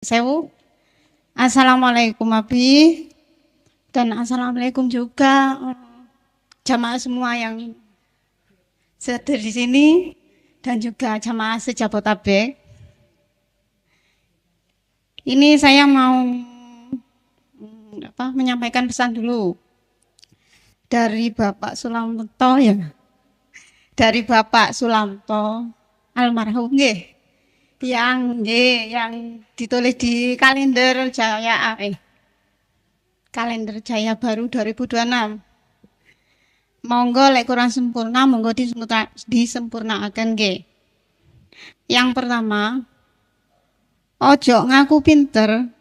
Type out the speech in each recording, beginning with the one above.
Sewu. Assalamualaikum Abi dan assalamualaikum juga jamaah semua yang hadir di sini dan juga jamaah se-Jabotabek. Ini saya mau menyampaikan pesan dulu dari Bapak Sulamto ya. Dari Bapak Sulamto almarhum nggih. Yang ditulis di kalender Jaya Baru 2026. Monggo lek kurang sempurna monggo disempurnaaken nggih. Yang pertama, ojo ngaku pinter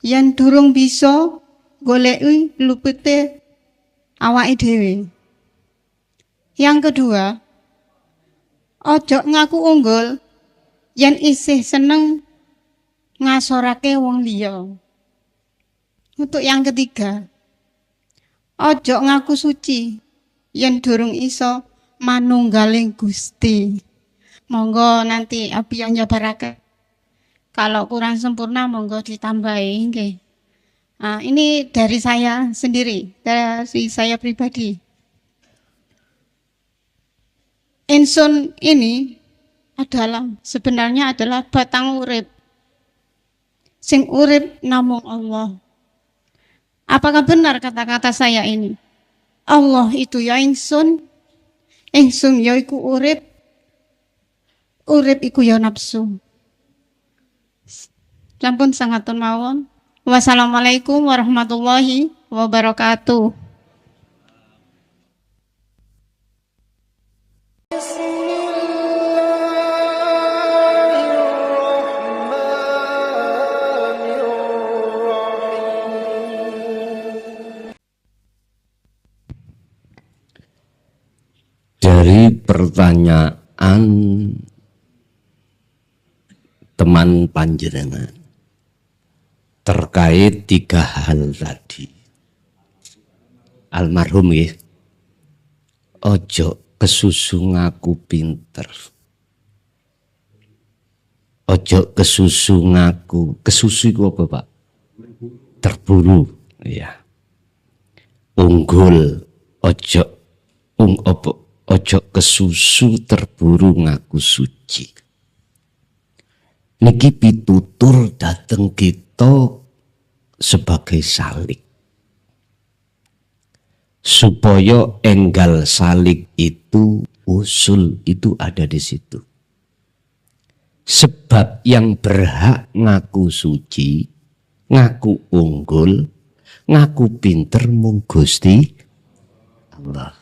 yen durung bisa goleki lupute awake dhewe. Yang kedua, ojo ngaku unggul yen isih seneng ngasorake wong liya. Untuk yang ketiga, ojo ngaku suci yen durung iso manunggaling Gusti. Monggo nanti Abi yang nyabarake. Kalau kurang sempurna monggo ditambahi nggih. Nah, ini dari saya sendiri, dari saya pribadi. Insun ini sebenarnya adalah batang urip. Sing urip namung Allah. Apakah benar kata-kata saya ini? Allah itu ya ingsun ya iku urip iku ya nafsu. Sampun sangatun mawon. Wassalamualaikum warahmatullahi wabarakatuh. Dari pertanyaan teman panjenengan terkait 3 hal tadi. Almarhum nggih, ojo kesusu ngaku pinter. Ojo kesusu ngaku, kesusu iku apa, Pak? Terburu, ya. Unggul, ojo kesusu terburu ngaku suci. Niki pitutur dateng kita sebagai salik. Supaya enggal salik itu, usul itu ada di situ. Sebab yang berhak ngaku suci, ngaku unggul, ngaku pinter mung Gusti Allah.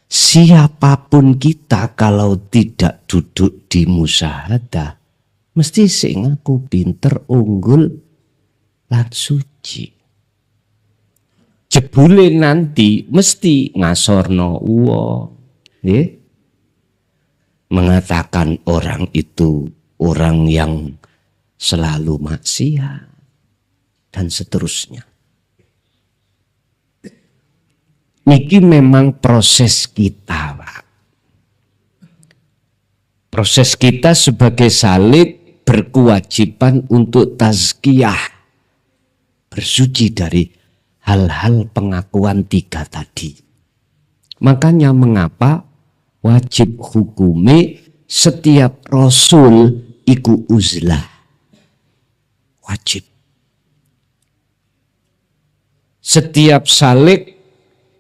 Siapapun kita kalau tidak duduk di musyahadah, mesti sing ngaku pinter, unggul, lan suci. Jebule nanti mesti ngasorno wong, nggih. Mengatakan orang itu orang yang selalu maksiat dan seterusnya. Niki memang proses kita, Pak. Proses kita sebagai salik berkewajiban untuk tazkiyah, bersuci dari hal-hal pengakuan 3 tadi. Makanya mengapa wajib hukume setiap rasul iku uzlah. Wajib. Setiap salik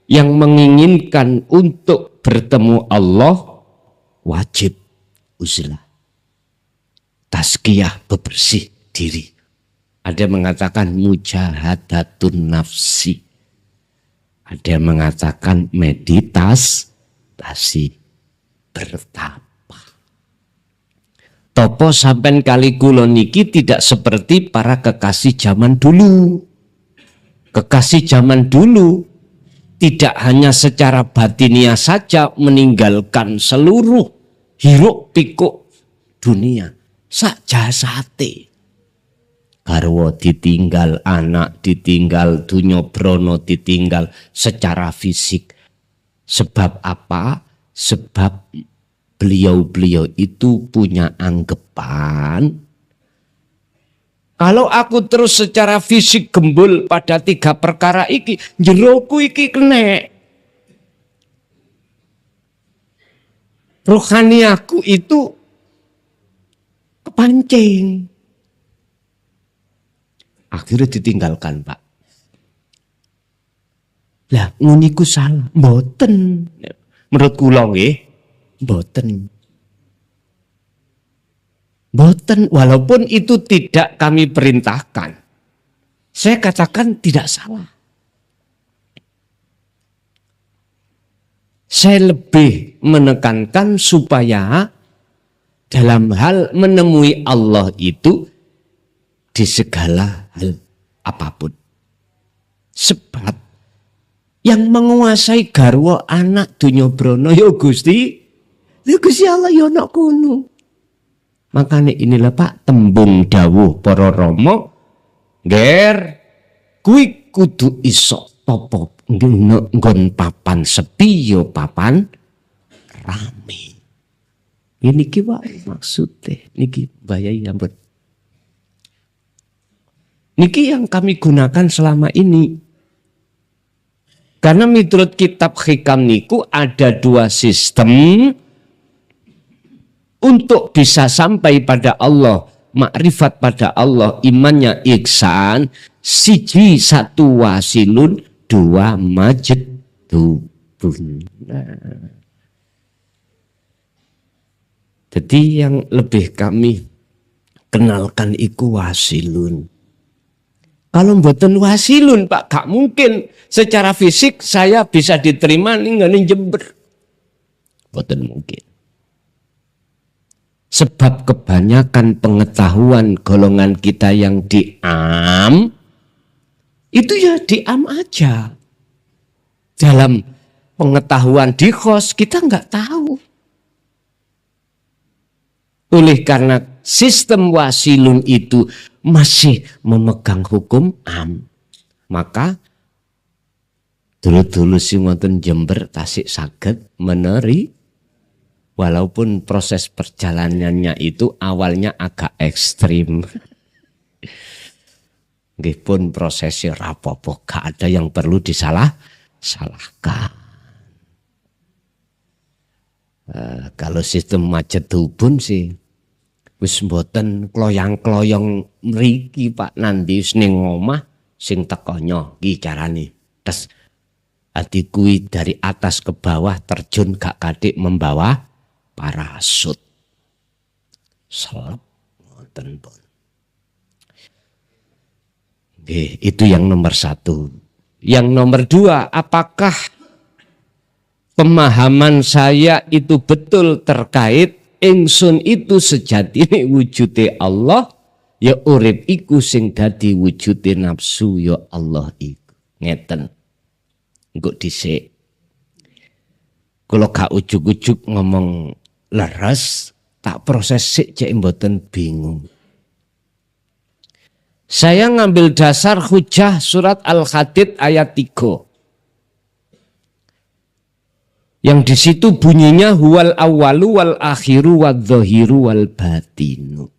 yang menginginkan untuk bertemu Allah wajib uzlah. Tazkiyah, bebersih diri. Ada yang mengatakan mujahadatun nafsi. Ada yang mengatakan meditasi, bertapa. Topo sampen kali kula niki tidak seperti para kekasih zaman dulu. Kekasih zaman dulu tidak hanya secara batiniah saja meninggalkan seluruh hiruk pikuk dunia. Sak jasate. Garwa ditinggal, anak ditinggal, dunya brana ditinggal secara fisik. Sebab apa? Sebab beliau-beliau itu punya anggapan Kalau aku terus secara fisik gembul pada 3 perkara iki, jeroku iki kena. Rohaniaku itu kepancing. Akhirnya ditinggalkan, Pak. Lah, nguniku salah. Mboten. Menurut kula nggih, mboten. Mboten, walaupun itu tidak kami perintahkan. Saya katakan tidak salah. Saya lebih menekankan supaya dalam hal menemui Allah itu di segala hal apapun. Sebab yang menguasai garwa anak dunya brana ya Gusti. Ya Gusti Allah ya ana kono. Makanya inilah Pak tembung dawuh para rama, nger kuwi kudu iso topo nggon papan sepi ya papan rame. Ini ki wae maksude niki bayai ampun. Niki yang kami gunakan selama ini. Karena miturut kitab hikam niku ada 2 sistem untuk bisa sampai pada Allah, makrifat pada Allah, imannya ihsan, 1 wasilun, 2 majdubun. Jadi yang lebih kami kenalkan iku wasilun. Kalau mboten wasilun Pak, gak mungkin secara fisik saya bisa diterima ning Jember. Mboten mungkin. Sebab kebanyakan pengetahuan golongan kita yang diam, itu ya diam aja. Dalam pengetahuan di khos kita nggak tahu. Oleh karena sistem wasilun itu masih memegang hukum am, maka dulu-dulu sing wonten Jember tasik saged meneri. Walaupun proses perjalanannya itu awalnya agak ekstrim. Nggih pun prosesnya rapopo, gak ada yang perlu disalahkan. Kalau sistem majedubun sih wis mboten kloyang-kloyong mriki Pak, nanti ning omah sing tekonyo iki carane. Tes ati kuwi dari atas ke bawah terjun gak kadik membawa parasut. Selep ngoten pun. Itu yang nomor 1. Yang nomor 2, apakah pemahaman saya itu betul terkait ingsun itu sejatine wujude Allah, ya urip iku sing dadi wujude nafsu ya Allah iku. Ngeten. Engko dhisik. Kula gak ujug-ujug ngomong leres, tak proses sik cek mboten bingung. Saya ngambil dasar hujah surat Al-Hadid ayat 3. Yang di situ bunyinya huwal awwalu wal akhiru wadh-dhahiru wal batinu.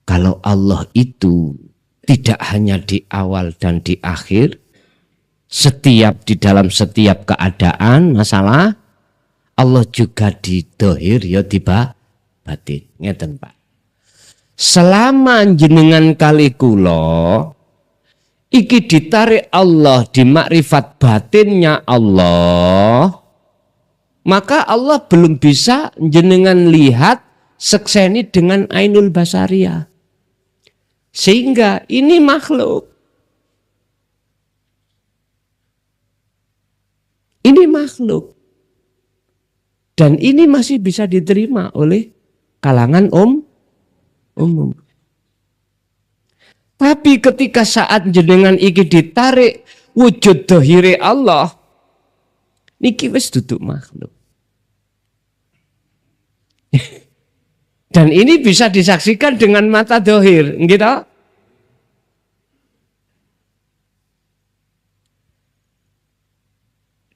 Kalau Allah itu tidak hanya di awal dan di akhir, di dalam setiap keadaan masalah, Allah juga di dohir ya di batin. Ngeten Pak. Selama jenengan kali kula iki ditarik Allah di makrifat batinnya Allah, maka Allah belum bisa jenengan lihat sekseni dengan ainul basariyah. Sehingga ini makhluk. Ini makhluk. Dan ini masih bisa diterima oleh kalangan umum. Tapi ketika saat jenengan iki ditarik wujud dohire Allah, niki wis duduk makhluk. Dan ini bisa disaksikan dengan mata dohir, gitu.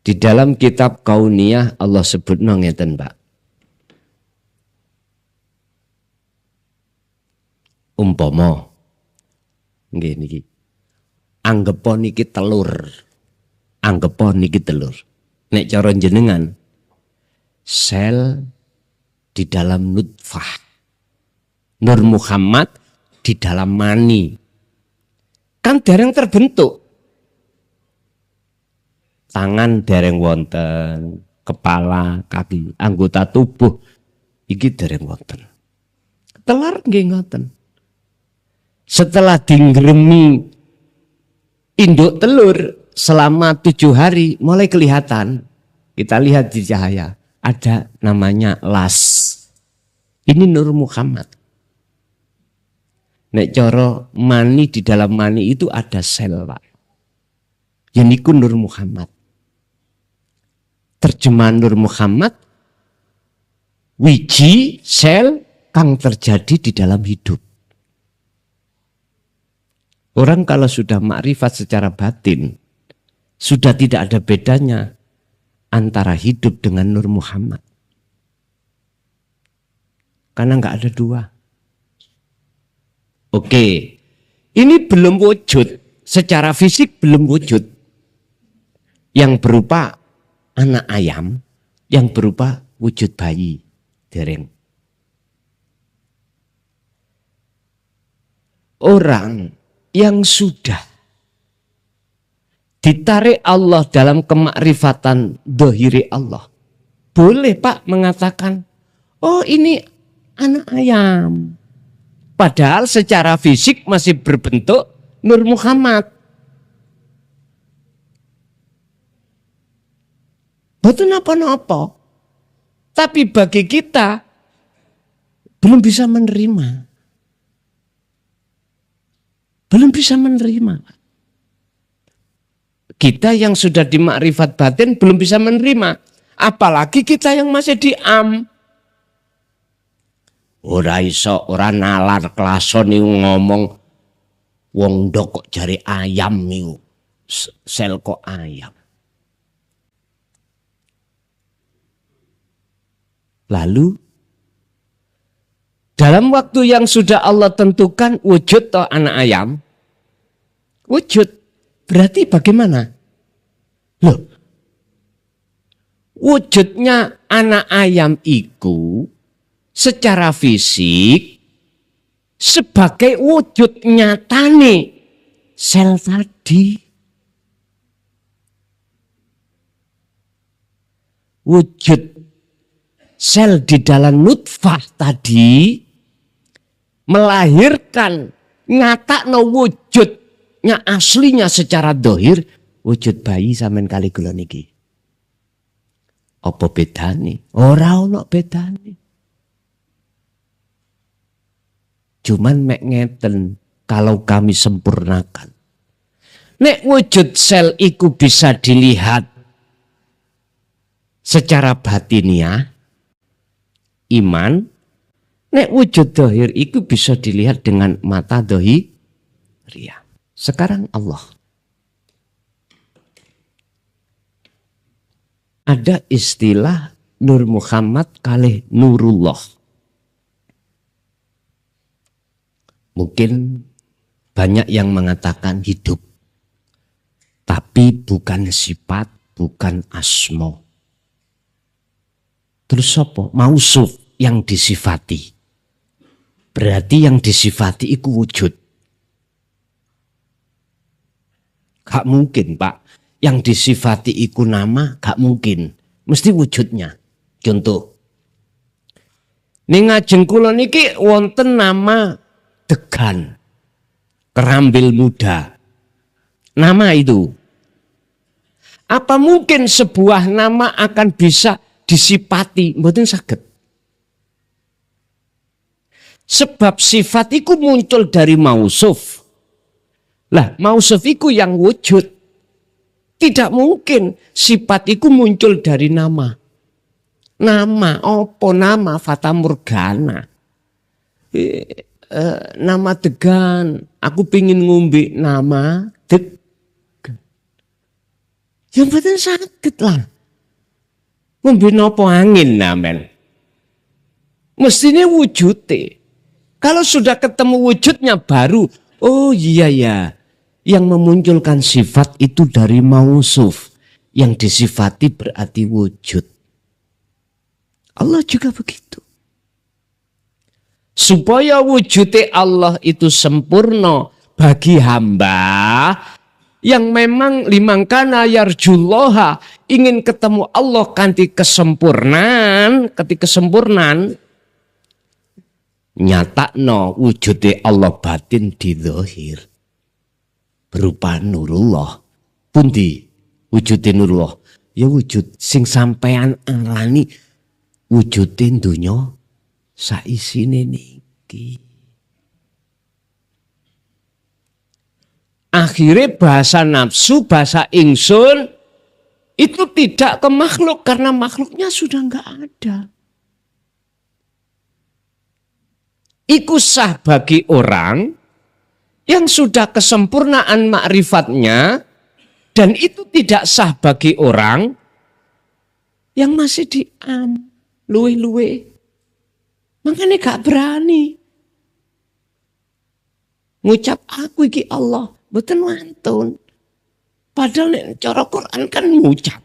Di dalam kitab Kauniyah Allah sebut ngeten Pak. Umpama nggih niki. Anggepa niki telur. Anggepa niki telur. Nek cara jenengan sel di dalam nutfah. Nur Muhammad di dalam mani. Kan dereng terbentuk. Tangan dereng wonten, kepala, kaki, anggota tubuh iki dereng wonten. Telur nggih ngoten. Setelah dinggremi induk telur selama 7 hari mulai kelihatan. Kita lihat di cahaya ada namanya las. Ini Nur Muhammad. Nek cara mani di dalam mani itu ada sel, Pak. Yaiku Nur Muhammad. Terjemahan Nur Muhammad, wiji sel kang terjadi di dalam hidup. Orang kalau sudah makrifat secara batin, sudah tidak ada bedanya antara hidup dengan Nur Muhammad. Karena nggak ada dua. Oke, ini belum wujud, secara fisik belum wujud. Yang berupa anak ayam, yang berupa wujud bayi, dereng. Orang yang sudah ditarik Allah dalam kemakrifatan dohiri Allah, boleh Pak mengatakan, oh ini anak ayam. Padahal secara fisik masih berbentuk Nur Muhammad. Betul napa-napa. Tapi bagi kita belum bisa menerima. Belum bisa menerima. Kita yang sudah di makrifat batin belum bisa menerima. Apalagi kita yang masih di am. Ora iso, ora nalar klason niku ngomong wong ndok kok jare ayam niku. Sel kok ayam. Lalu dalam waktu yang sudah Allah tentukan wujud toh anak ayam. Wujud. Berarti bagaimana? Loh. Wujudnya anak ayam itu secara fisik sebagai wujud nyatane sel tadi. Wujud sel di dalam nutfah tadi melahirkan ngatakno wujudnya aslinya secara dohir wujud bayi sampean kali kula niki. Apa bedane? Ora ono bedane. Cuman mek ngeten kalau kami sempurnakan. Nek wujud sel iku bisa dilihat secara batiniah, iman. Nek wujud dohir itu bisa dilihat dengan mata dohiriyah. Sekarang Allah. Ada istilah Nur Muhammad kalih Nurullah. Mungkin banyak yang mengatakan hidup. Tapi bukan sifat, bukan asma. Terus apa? Mausuf yang disifati. Berarti yang disifati itu wujud. Gak mungkin Pak. Yang disifati itu nama gak mungkin. Mesti wujudnya. Contoh. Ning ngajeng kula niki wonten nama Degan. Kerambil muda. Nama itu. Apa mungkin sebuah nama akan bisa disifati? Mboten saged. Sebab sifat itu muncul dari mausuf. Lah, mausuf itu yang wujud. Tidak mungkin sifat itu muncul dari nama. Nama, apa nama? Fata Morgana. Nama Degan. Aku pingin ngombe nama Degan. Yang betul sakit lah. Ngombe nopo angin namen. Mestinya wujudnya. Kalau sudah ketemu wujudnya baru, oh iya ya, yang memunculkan sifat itu dari mausuf. Yang disifati berarti wujud. Allah juga begitu. Supaya wujudnya Allah itu sempurna bagi hamba yang memang limangkana yarjullaha, ingin ketemu Allah kanthi kesempurnaan, nyatakno wujudnya Allah batin di zahir berupa nurullah. Pundi wujudnya nurullah? Ya wujud sing sampean alani wujudnya dunya saisine niki. Akhirnya bahasa nafsu, bahasa ingsun itu tidak ke makhluk karena makhluknya sudah enggak ada. Iku sah bagi orang yang sudah kesempurnaan makrifatnya, dan itu tidak sah bagi orang yang masih diam, luwe-luwe. Makanya gak berani ngucap aku iki Allah, mboten wantun. Padahal nek cara Quran kan ngucap.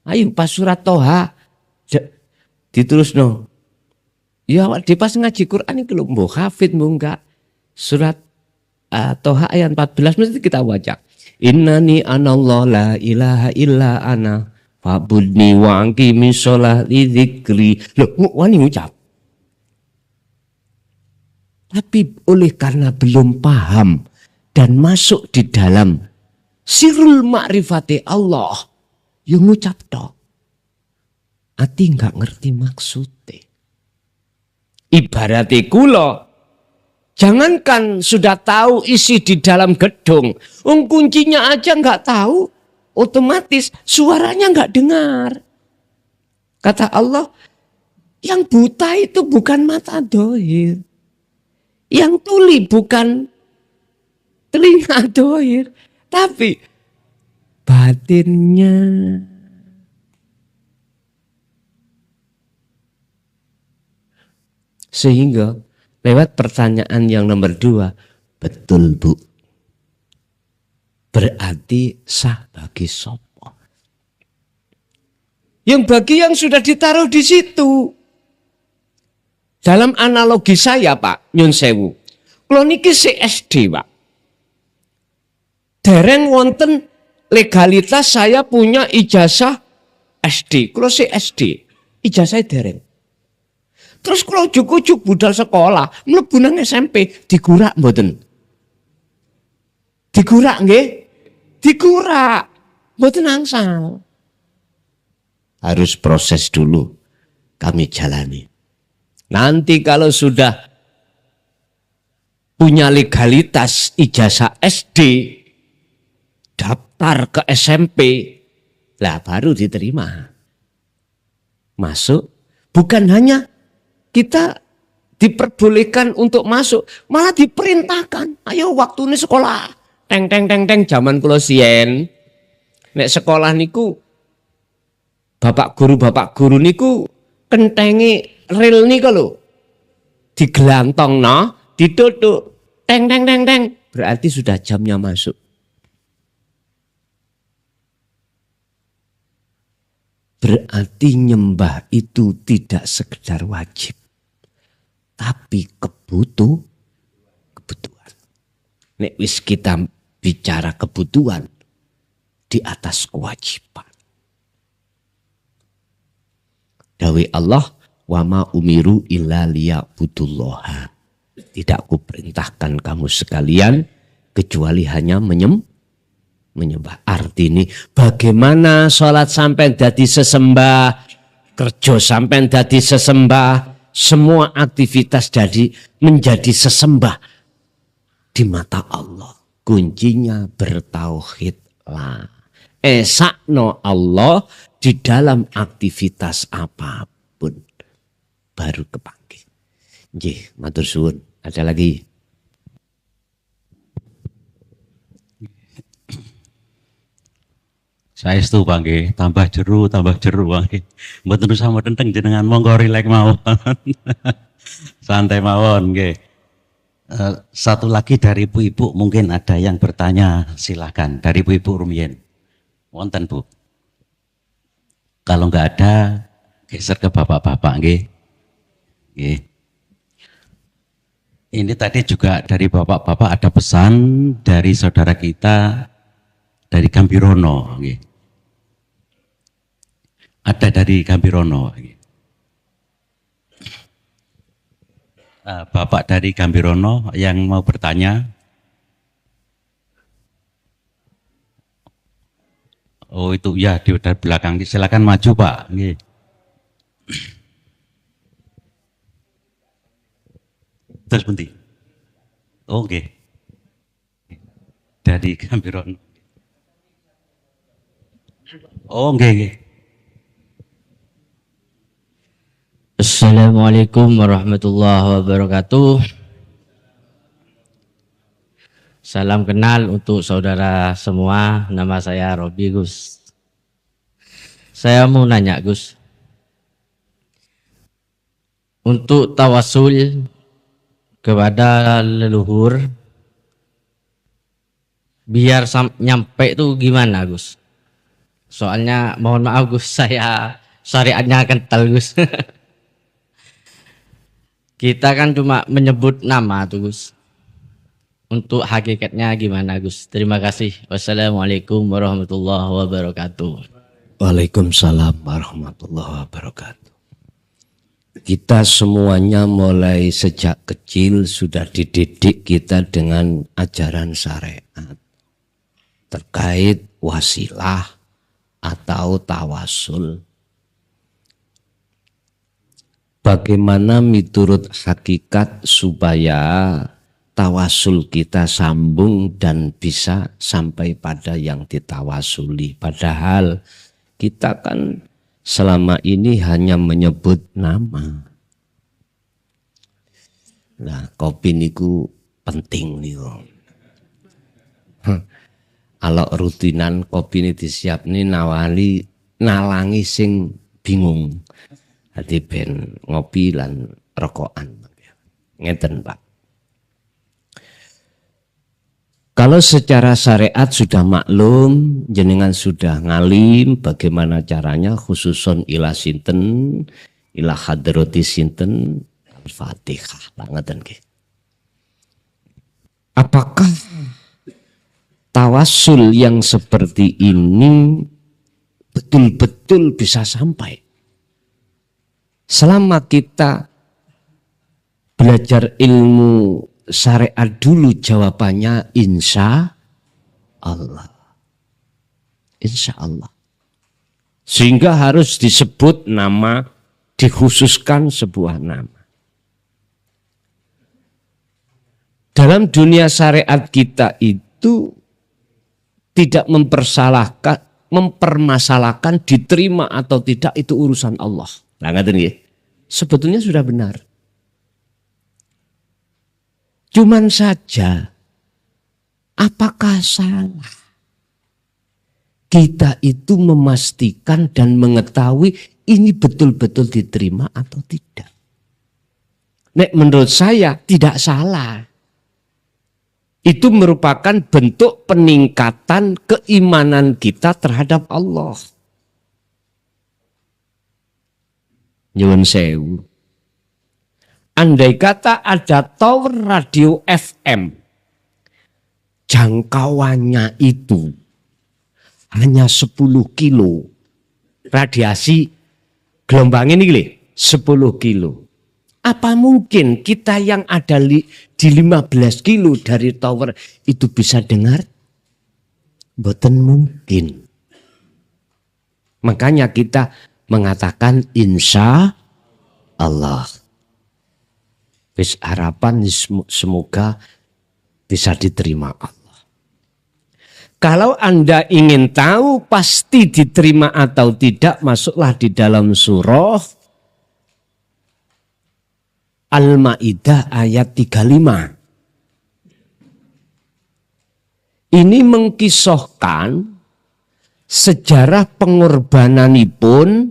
Ayo pas surat Toha diterusno. Ya di pas ngaji Quran iki lho mbok hafid mbok enggak. Surat Toha ayat 14 mesti kita baca. Innani anallahu la ilaha illa ana fa'budni wa aqimi sholati dzikri. Loh, wani ngucap. Tapi oleh karena belum paham dan masuk di dalam sirul ma'rifati Allah, yang ngucap tok. Ati enggak ngerti maksudnya. Ibaratnya kula, jangankan sudah tahu isi di dalam gedung, kuncinya aja nggak tahu, otomatis suaranya nggak dengar. Kata Allah, yang buta itu bukan mata dohir, yang tuli bukan telinga dohir, tapi batinnya. Sehingga lewat pertanyaan yang nomor 2, betul Bu, berarti sah bagi sopo. Yang bagi yang sudah ditaruh di situ. Dalam analogi saya Pak, nyun sewu, kalau niki si SD Pak, dereng wonten legalitas saya punya ijazah SD, kalau si SD, ijazah dereng. Terus kalau ujuk-ujuk budal sekolah, mlebu nang SMP digurak mboten? Digurak nggih? Digurak. Mboten angsal. Harus proses dulu kami jalani. Nanti kalau sudah punya legalitas ijazah SD, daftar ke SMP, lah baru diterima. Masuk, bukan hanya kita diperbolehkan untuk masuk, malah diperintahkan. Ayo waktu ini sekolah. Teng teng teng teng zaman kula siyen. Nek sekolah niku bapak guru niku kentengi ril niku lho. Digelantongno, ditutuk. Teng teng teng teng. Berarti sudah jamnya masuk. Berarti nyembah itu tidak sekedar wajib, tapi kebutuhan. Nek wis kita bicara kebutuhan di atas kewajiban. Dawe Allah, wa ma umiru illa liya'budullaha. Tidak kuperintahkan kamu sekalian kecuali hanya menyembah. Arti ini bagaimana sholat sampai dadi sesembah, kerja sampai dadi sesembah, semua aktivitas menjadi sesembah di mata Allah. Kuncinya bertauhidlah. Esakno Allah di dalam aktivitas apapun. Baru kepanggih. Nggih, matur suwun. Ada lagi? Saya itu panggil tambah jeru panggil. Mboten usah mboten teng jenengan monggo rilek mawon. Santai mawon, nggih. Satu lagi dari ibu-ibu mungkin ada yang bertanya, silahkan dari ibu-ibu rumiyin. Wonten Bu. Kalau nggak ada, geser ke bapak-bapak, nggih. Nggih. Ini tadi juga dari bapak-bapak ada pesan dari saudara kita dari Gambirono, nggih. Ada dari Gambirono, nggih. Bapak dari Gambirono yang mau bertanya. Oh itu ya di belakang. Silakan maju Pak. Terus bunti. Oke. Dari Gambirono. Oh nggih. Assalamualaikum warahmatullahi wabarakatuh. Salam kenal untuk saudara semua. Nama saya Robi Gus. Saya mau nanya Gus, untuk tawasul kepada leluhur biar nyampe itu gimana Gus? Soalnya mohon maaf Gus, saya syariatnya kental Gus. Kita kan cuma menyebut nama tuh Gus. Untuk hakikatnya gimana Gus? Terima kasih. Wassalamualaikum warahmatullahi wabarakatuh. Waalaikumsalam warahmatullahi wabarakatuh. Kita semuanya mulai sejak kecil sudah dididik kita dengan ajaran syariat terkait wasilah atau tawasul. Bagaimana miturut hakikat supaya tawasul kita sambung dan bisa sampai pada yang ditawasuli. Padahal kita kan selama ini hanya menyebut nama. Nah, kopi niku penting nih. Kalau rutinan kopi ini disiap nih nawali nalangi sing bingung. Hati ben ngopi lan rokokan. Ngeten Pak. Kalau secara syariat sudah maklum, jenengan sudah ngalim bagaimana caranya khususon ila sinten, ila hadrati sinten, Al-Fatihah banget nggih. Apakah tawasul yang seperti ini betul-betul bisa sampai? Selama kita belajar ilmu syariat dulu, jawabannya insya Allah. Insya Allah. Sehingga harus disebut nama, dikhususkan sebuah nama. Dalam dunia syariat kita itu tidak mempermasalahkan diterima atau tidak itu urusan Allah. Nah, sebetulnya sudah benar. Cuman saja, apakah salah kita itu memastikan dan mengetahui ini betul-betul diterima atau tidak? Nek menurut saya tidak salah. Itu merupakan bentuk peningkatan keimanan kita terhadap Allah. Nyuwun sewu. Andai kata ada tower radio FM, jangkauannya itu hanya 10 kilo. Radiasi gelombang ini 10 kilo. Apa mungkin kita yang ada di 15 kilo dari tower itu bisa dengar? Boten mungkin. Makanya kita mengatakan insya Allah. Wis harapan semoga bisa diterima Allah. Kalau Anda ingin tahu pasti diterima atau tidak, masuklah di dalam surah Al-Maidah ayat 35. Ini mengkisahkan sejarah pengorbananipun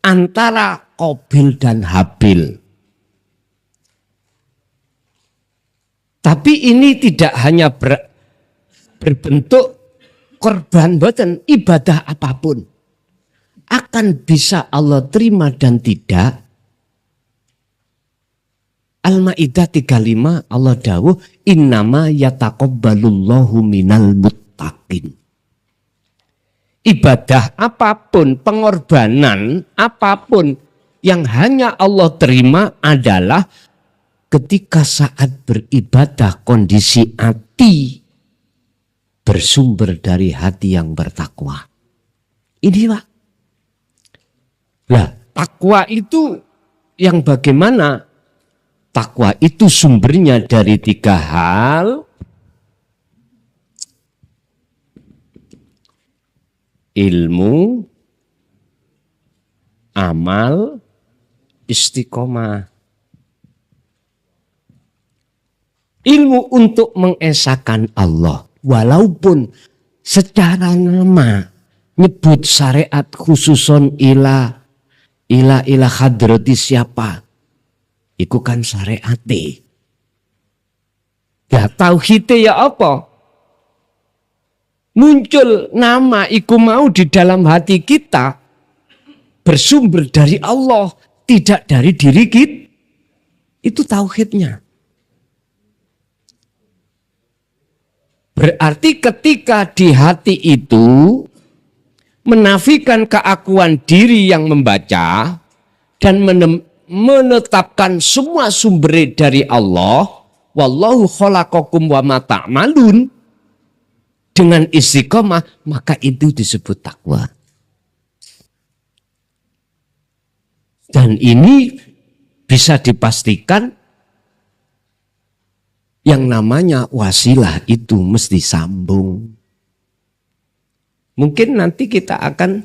antara Qabil dan Habil. Tapi ini tidak hanya berbentuk korban, boten, ibadah apapun akan bisa Allah terima dan tidak. Al-Maidah 35 Allah dawuh innama yataqabbalullahu minal muttaqin. Ibadah apapun, pengorbanan apapun yang hanya Allah terima adalah ketika saat beribadah kondisi hati bersumber dari hati yang bertakwa. Ini Pak. Lah, takwa itu yang bagaimana? Takwa itu sumbernya dari 3 hal. Ilmu, amal, istiqomah. Ilmu untuk mengesahkan Allah. Walaupun secara nama nyebut syariat khususon ila hadrati siapa. Iku kan syariate. Ya tauhidnya ya apa? Muncul nama iku mau di dalam hati kita bersumber dari Allah, tidak dari diri kita. Itu tauhidnya. Berarti ketika di hati itu menafikan keakuan diri yang membaca dan menetapkan semua sumber dari Allah, wallahu khalaqakum wa ma ta'malun, dengan istiqomah, maka itu disebut takwa. Dan ini bisa dipastikan yang namanya wasilah itu mesti sambung. Mungkin nanti kita akan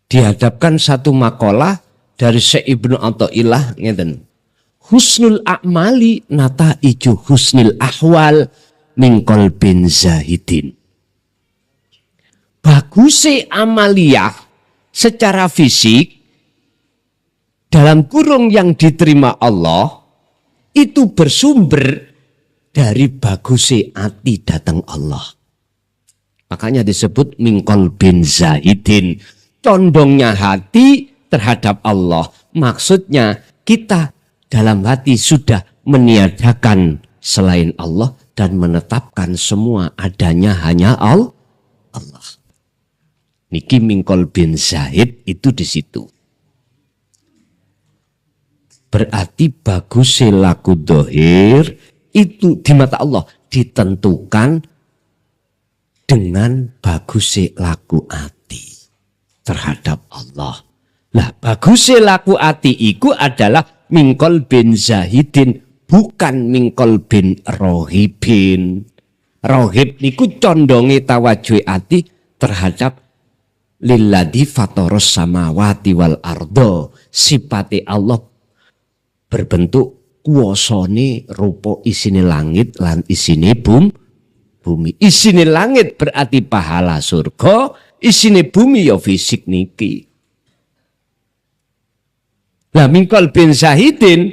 dihadapkan satu makalah dari Syekh Ibnu Athaillah ngeten. Husnul a'mali nataiju husnil ahwal min qalbin zahidin. Bagusnya amaliyah secara fisik dalam kurung yang diterima Allah itu bersumber dari bagusnya hati datang Allah. Makanya disebut min qalbin zahidin. Condongnya hati terhadap Allah. Maksudnya kita dalam hati sudah meniadakan selain Allah dan menetapkan semua adanya hanya Allah. Niki mingkol bin Zahid itu di situ. Berarti bagusnya laku dohir itu di mata Allah ditentukan dengan bagusnya laku hati terhadap Allah. Lah bagusnya laku hati iku adalah mingkol bin Zahidin, bukan mingkol bin rohibin. Rohib niku condongi tawajuh hati terhadap lilladzi fatoros samawati wal ardo. Sipati Allah berbentuk kuwasane rupa isine langit lan isine bumi. Isine langit berarti pahala surga, isine bumi ya fisik niki. Lah mingkol bin Zahidin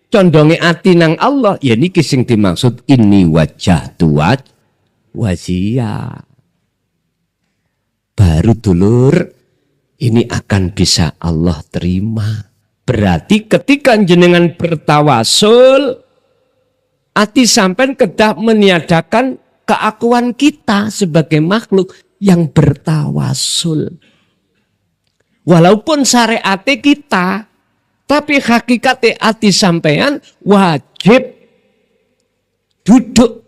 condonge ati nang Allah, ya niki sing dimaksud ini wajah tuat wajia. Baru dulur ini akan bisa Allah terima. Berarti ketika jenengan bertawasul, ati sampean kedah meniadakan keakuan kita sebagai makhluk yang bertawasul. Walaupun syariate kita, tapi hakikate ati sampean wajib duduk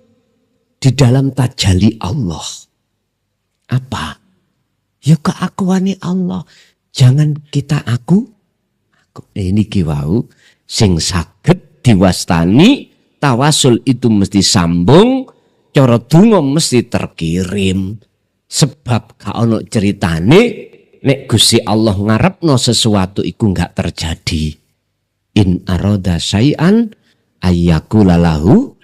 di dalam tajalli Allah. Apa? Ya keakuane Allah. Jangan kita aku. Ini kiwau sing saged diwastani tawasul itu mesti sambung, cara donga mesti terkirim. Sebab ka ono ceritane nek Gusti Allah ngarepno sesuatu iku enggak terjadi. In aroda syai'an ayyakula lahu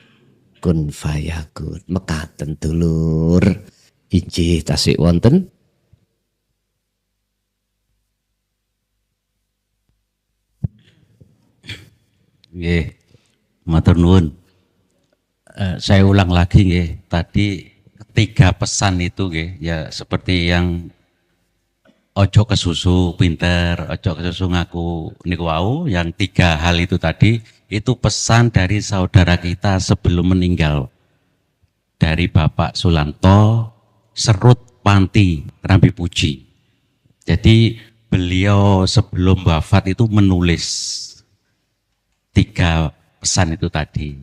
kun fayakun. Mekaten dulur. Injih tasik wonten. Nggih. Matur nuwun. Saya ulang lagi nggih. Tadi 3 pesan itu nggih, ya seperti yang ojo kesusu pinter, ojo kesusu ngaku niku wau, yang 3 hal itu tadi itu pesan dari saudara kita sebelum meninggal. Dari Bapak Sulanto Serut Panti Rambi Puji. Jadi beliau sebelum wafat itu menulis 3 pesan itu tadi.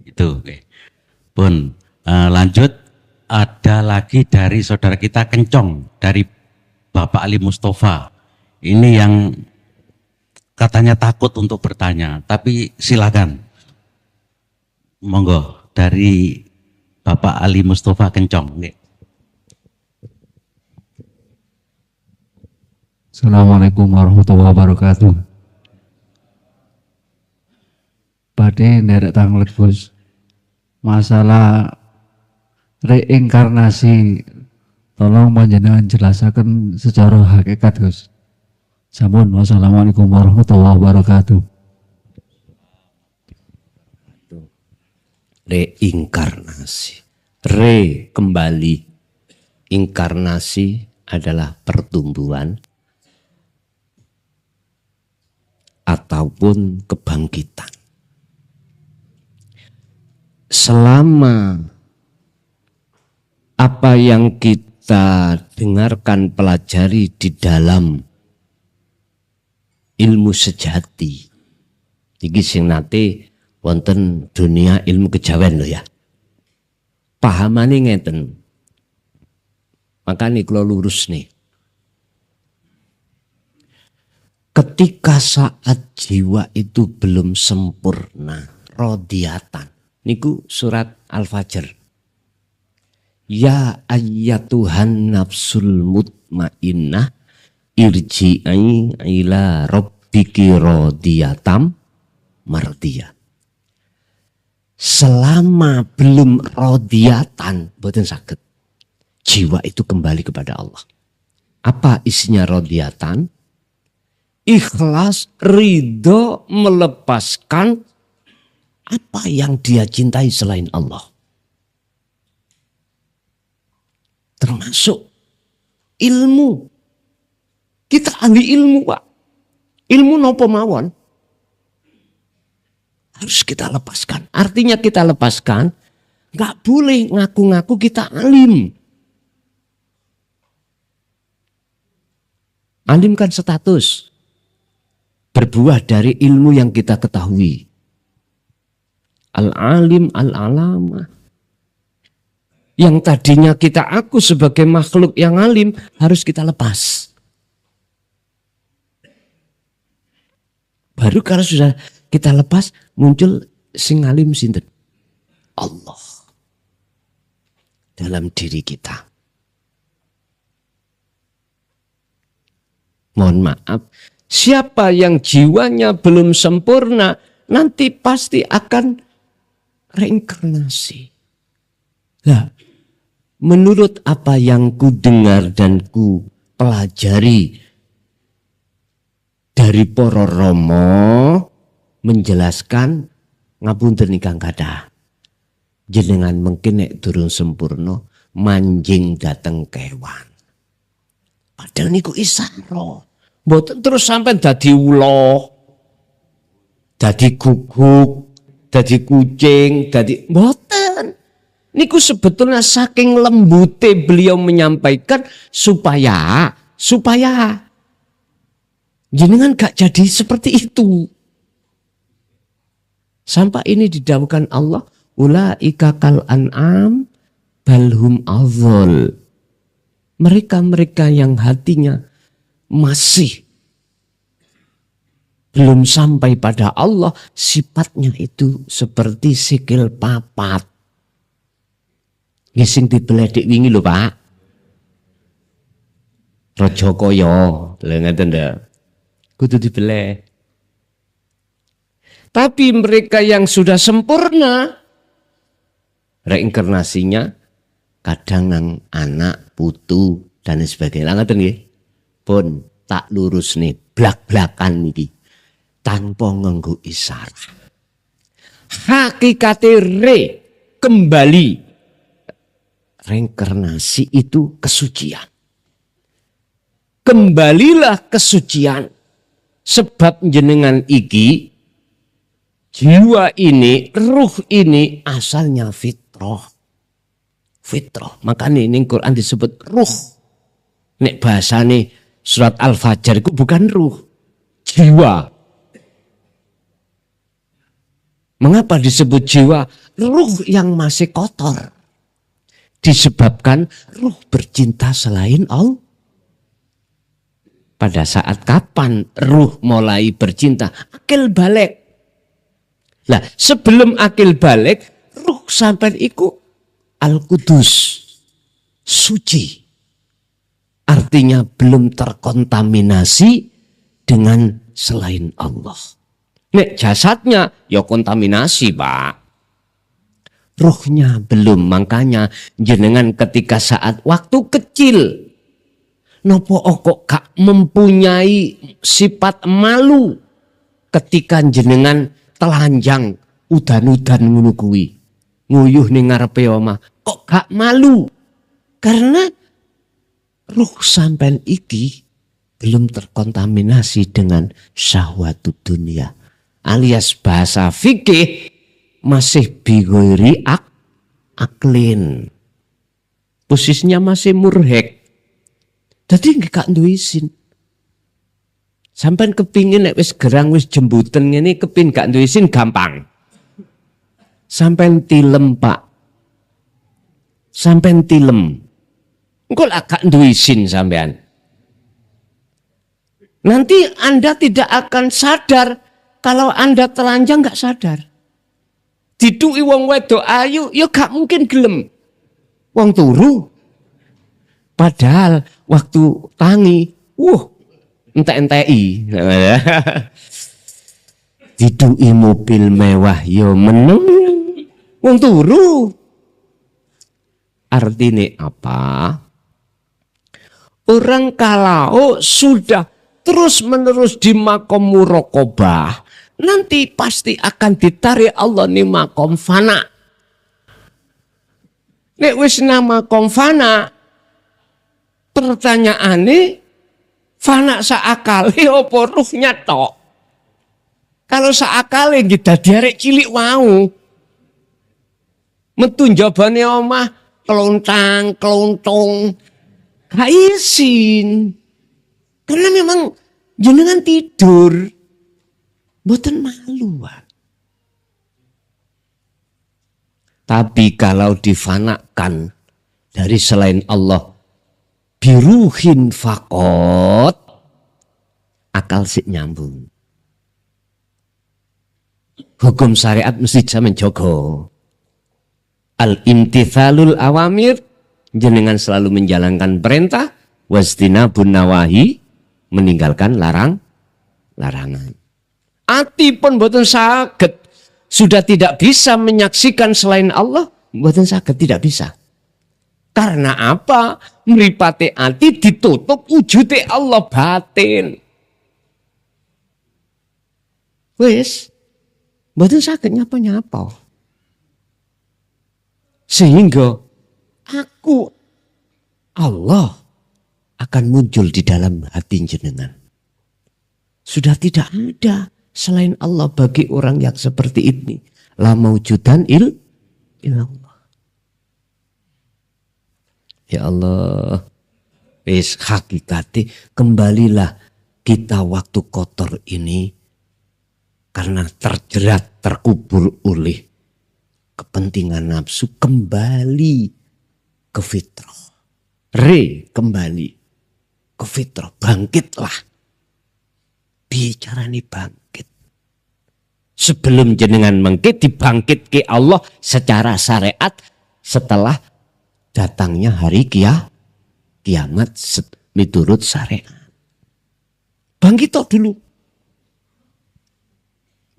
Itu. Pun lanjut, ada lagi dari saudara kita Kencong, dari Bapak Ali Mustafa. Ini yang katanya takut untuk bertanya, tapi silakan. Monggo dari Bapak Ali Mustafa Kencong. Assalamualaikum warahmatullahi wabarakatuh. Badhe nderek tanglet Gus. Masalah reinkarnasi tolong panjenengan jelasaken secara hakikat Gus. Sampun, wassalamualaikum warahmatullahi wabarakatuh. Reinkarnasi, kembali. Inkarnasi adalah pertumbuhan ataupun kebangkitan. Selama apa yang kita dengarkan, pelajari di dalam ilmu sejati, iki sing nate wonten dunia ilmu kejawen lho ya. Pahamane ngeten. Makanya kalau lurus nih. Ketika saat jiwa itu belum sempurna, rodiatan. Niku surat Al-Fajr. Ya ayyatuhan nafsul mutmainnah irji'i ila rabbiki rodiyatam mardiyah. Selama belum rodiatan, boten saged. Jiwa itu kembali kepada Allah. Apa isinya rodiatan? Ikhlas, ridho, melepaskan apa yang dia cintai selain Allah. Termasuk ilmu. Kita ahli ilmu, Pak. Ilmu nopo mawon. Harus kita lepaskan. Artinya kita lepaskan, nggak boleh ngaku-ngaku kita alim. Alim kan status. Berbuah dari ilmu yang kita ketahui. Al-alim, al-alama. Yang tadinya kita aku sebagai makhluk yang alim, harus kita lepas. Baru kalau sudah kita lepas, muncul sing alim sinten? Allah. Dalam diri kita. Mohon maaf, siapa yang jiwanya belum sempurna, nanti pasti akan reinkarnasi. Nah, menurut apa yang ku dengar dan ku pelajari dari para rama menjelaskan, ngapunten ingkang kathah. Jenengan mungkin nek durung sempurna manjing dateng kewan. Padahal niku isara. Mboten terus sampai dadi ula, dadi guguk, dadi kucing, dadi mboten. Niku sebetulnya saking lembute beliau menyampaikan supaya jenengan gak jadi seperti itu. Sampai ini didawuhkan Allah, ulaika kal an'am balhum adhal. Mereka-mereka yang hatinya masih belum sampai pada Allah, sifatnya itu seperti sikil papat. Ngising dibeledek wingi lho Pak. Raja kaya, lha ngeten ndak. Kudu dibeleh. Tapi mereka yang sudah sempurna, reinkarnasinya kadang nang anak, putu dan sebagainya. Ngeten nggih. Pun tak lurus nih, blak-blakan niki tanpa nganggo isyarat. Hakikate kembali. Reinkarnasi itu kesucian. Kembalilah kesucian. Sebab jenengan iki, jiwa ini, ruh ini asalnya fitrah. Fitrah. Makanya ini Quran disebut ruh. Nek bahasane surat Al-Fajr itu bukan ruh. Jiwa. Mengapa disebut jiwa? Ruh yang masih kotor. Disebabkan ruh bercinta selain Allah. Pada saat kapan ruh mulai bercinta? Akil balik. Lah, sebelum akil balik, ruh sampai iku Al-Qudus, suci. Artinya belum terkontaminasi dengan selain Allah. Nek jasadnya ya kontaminasi, Pak. Ruhnya belum, makanya jenengan ketika saat waktu kecil nopo kok gak mempunyai sifat malu ketika jenengan telanjang udan-udan ngono kuwi. Nguyuh ning ngarepe omah, kok gak malu? Karena ruh sampean iki belum terkontaminasi dengan syahwatud dunia. Alias bahasa fikih masih bigoiri aklin. Posisinya masih murhek. Jadi gak duwe isin. Sampai kepingin nek wis gerang wis jembuten ngene kepin gak duwe isin gampang. Sampai tilem, Pak. Sampai tilem. Engko lak gak duwe isin sampean. Nanti Anda tidak akan sadar kalau Anda telanjang gak sadar. Diduki wong wedok ayu ya gak mungkin gelem. Wong turu. Padahal waktu tangi, entek-enteki. Diduki mobil mewah ya meneng. Wong turu. Artinya apa? Orang kalau sudah terus-menerus di makom muraqabah, nanti pasti akan ditarik Allah nih makom fana. Nek wis nama makom fana, pertanyaane fana saakale apa ruhnya tok? Kalau saakale kita derek cilik wau. Metu njabane omah kelontang, kelontung. Gak isin. Karena memang jenengan tidur. Mboten malu, Pak. Tapi kalau difanakan dari selain Allah, biruhin fakot, akal sik nyambung. Hukum syariat mesti jamin jogo. Al-imtithalul awamir, jenengan selalu menjalankan perintah, wastinabun nawahi, meninggalkan larangan. Ati pun mboten saged, sudah tidak bisa menyaksikan selain Allah, mboten saged, tidak bisa. Karena apa? Mripate ati ditutup wujude Allah batin. Wis, mboten saged nyapa-nyapa. Sehingga aku, Allah, akan muncul di dalam hati jenengan. Sudah tidak ada selain Allah bagi orang yang seperti ini. La maujudan illallah. Ya Allah, wis hakikati kembalilah kita waktu kotor ini karena terjerat, terkubur oleh kepentingan nafsu, kembali ke fitrah. Kembali ke fitrah, bangkitlah. Bicaranya bangkit. Sebelum jenengan bangkit, dibangkit ke Allah secara syariat setelah datangnya hari kiamat miturut syariat. Bangkit dulu.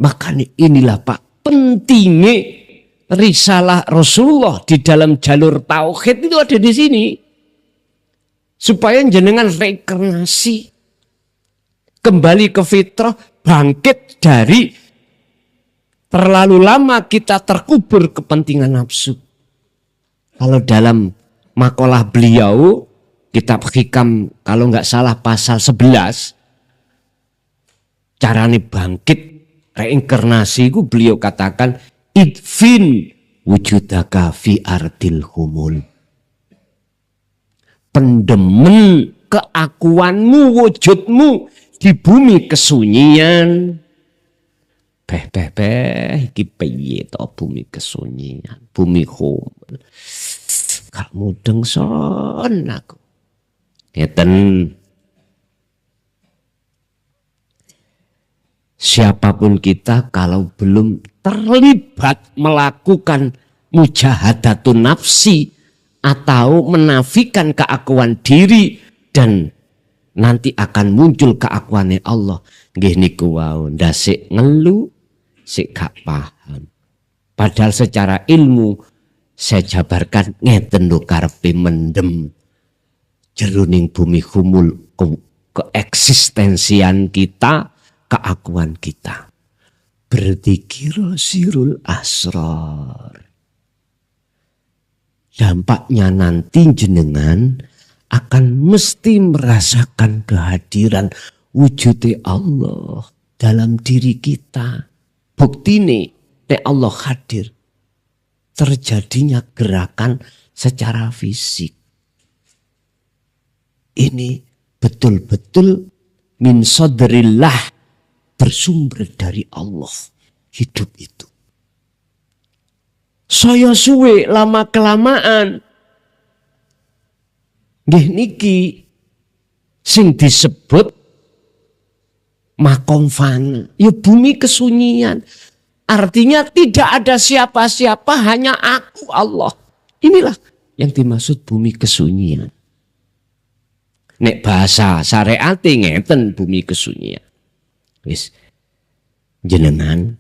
Makanya inilah Pak, pentingnya risalah Rasulullah di dalam jalur tauhid itu ada di sini. Supaya jenengan reinkarnasi, kembali ke fitrah, bangkit dari Terlalu lama kita terkubur kepentingan nafsu. Kalau dalam makalah beliau, kitab Hikam kalau nggak salah pasal 11, carane bangkit reinkarnasi itu beliau katakan idfin wujudaka fi ardil humul. Pendemen keakuanmu, wujudmu di bumi kesunyian. Iki piye to bumi kesunyian, bumi humul. Gak mudeng son aku. Ngeten. Siapapun kita kalau belum terlibat melakukan mujahadatun nafsi atau menafikan keakuan diri dan nanti akan muncul keakuannya Allah. Nggih niku wau ndasik ngelu sik gak paham. Padahal secara ilmu saya jabarkan ngeten lho karepe mendem jeruning bumi humul keeksistensian kita, keakuan kita. Berzikir sirul asrar. Dampaknya nanti jenengan akan mesti merasakan kehadiran wujudnya Allah dalam diri kita. Bukti nih Allah hadir. Terjadinya gerakan secara fisik. Ini betul-betul min sadrillah, bersumber dari Allah hidup itu. Saya suwe lama kelamaan nggih niki sing disebut makom fana, ya bumi kesunyian. Artinya tidak ada siapa-siapa, hanya aku Allah. Inilah yang dimaksud bumi kesunyian. Nek bahasa syariat ngeten bumi kesunyian. Wis jenengan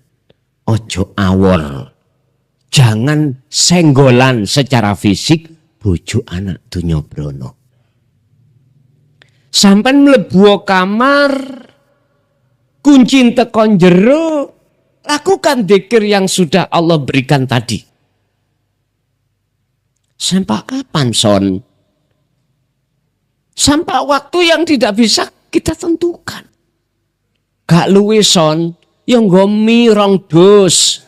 ojo awor. Jangan senggolan secara fisik bojo anak dunya brono. Sampai mlebu kamar kunci tekon jero, lakukan dzikir yang sudah Allah berikan tadi. Sampai kapan son? Sampai waktu yang tidak bisa kita tentukan. Gak luwe son, yang gomi rong dos.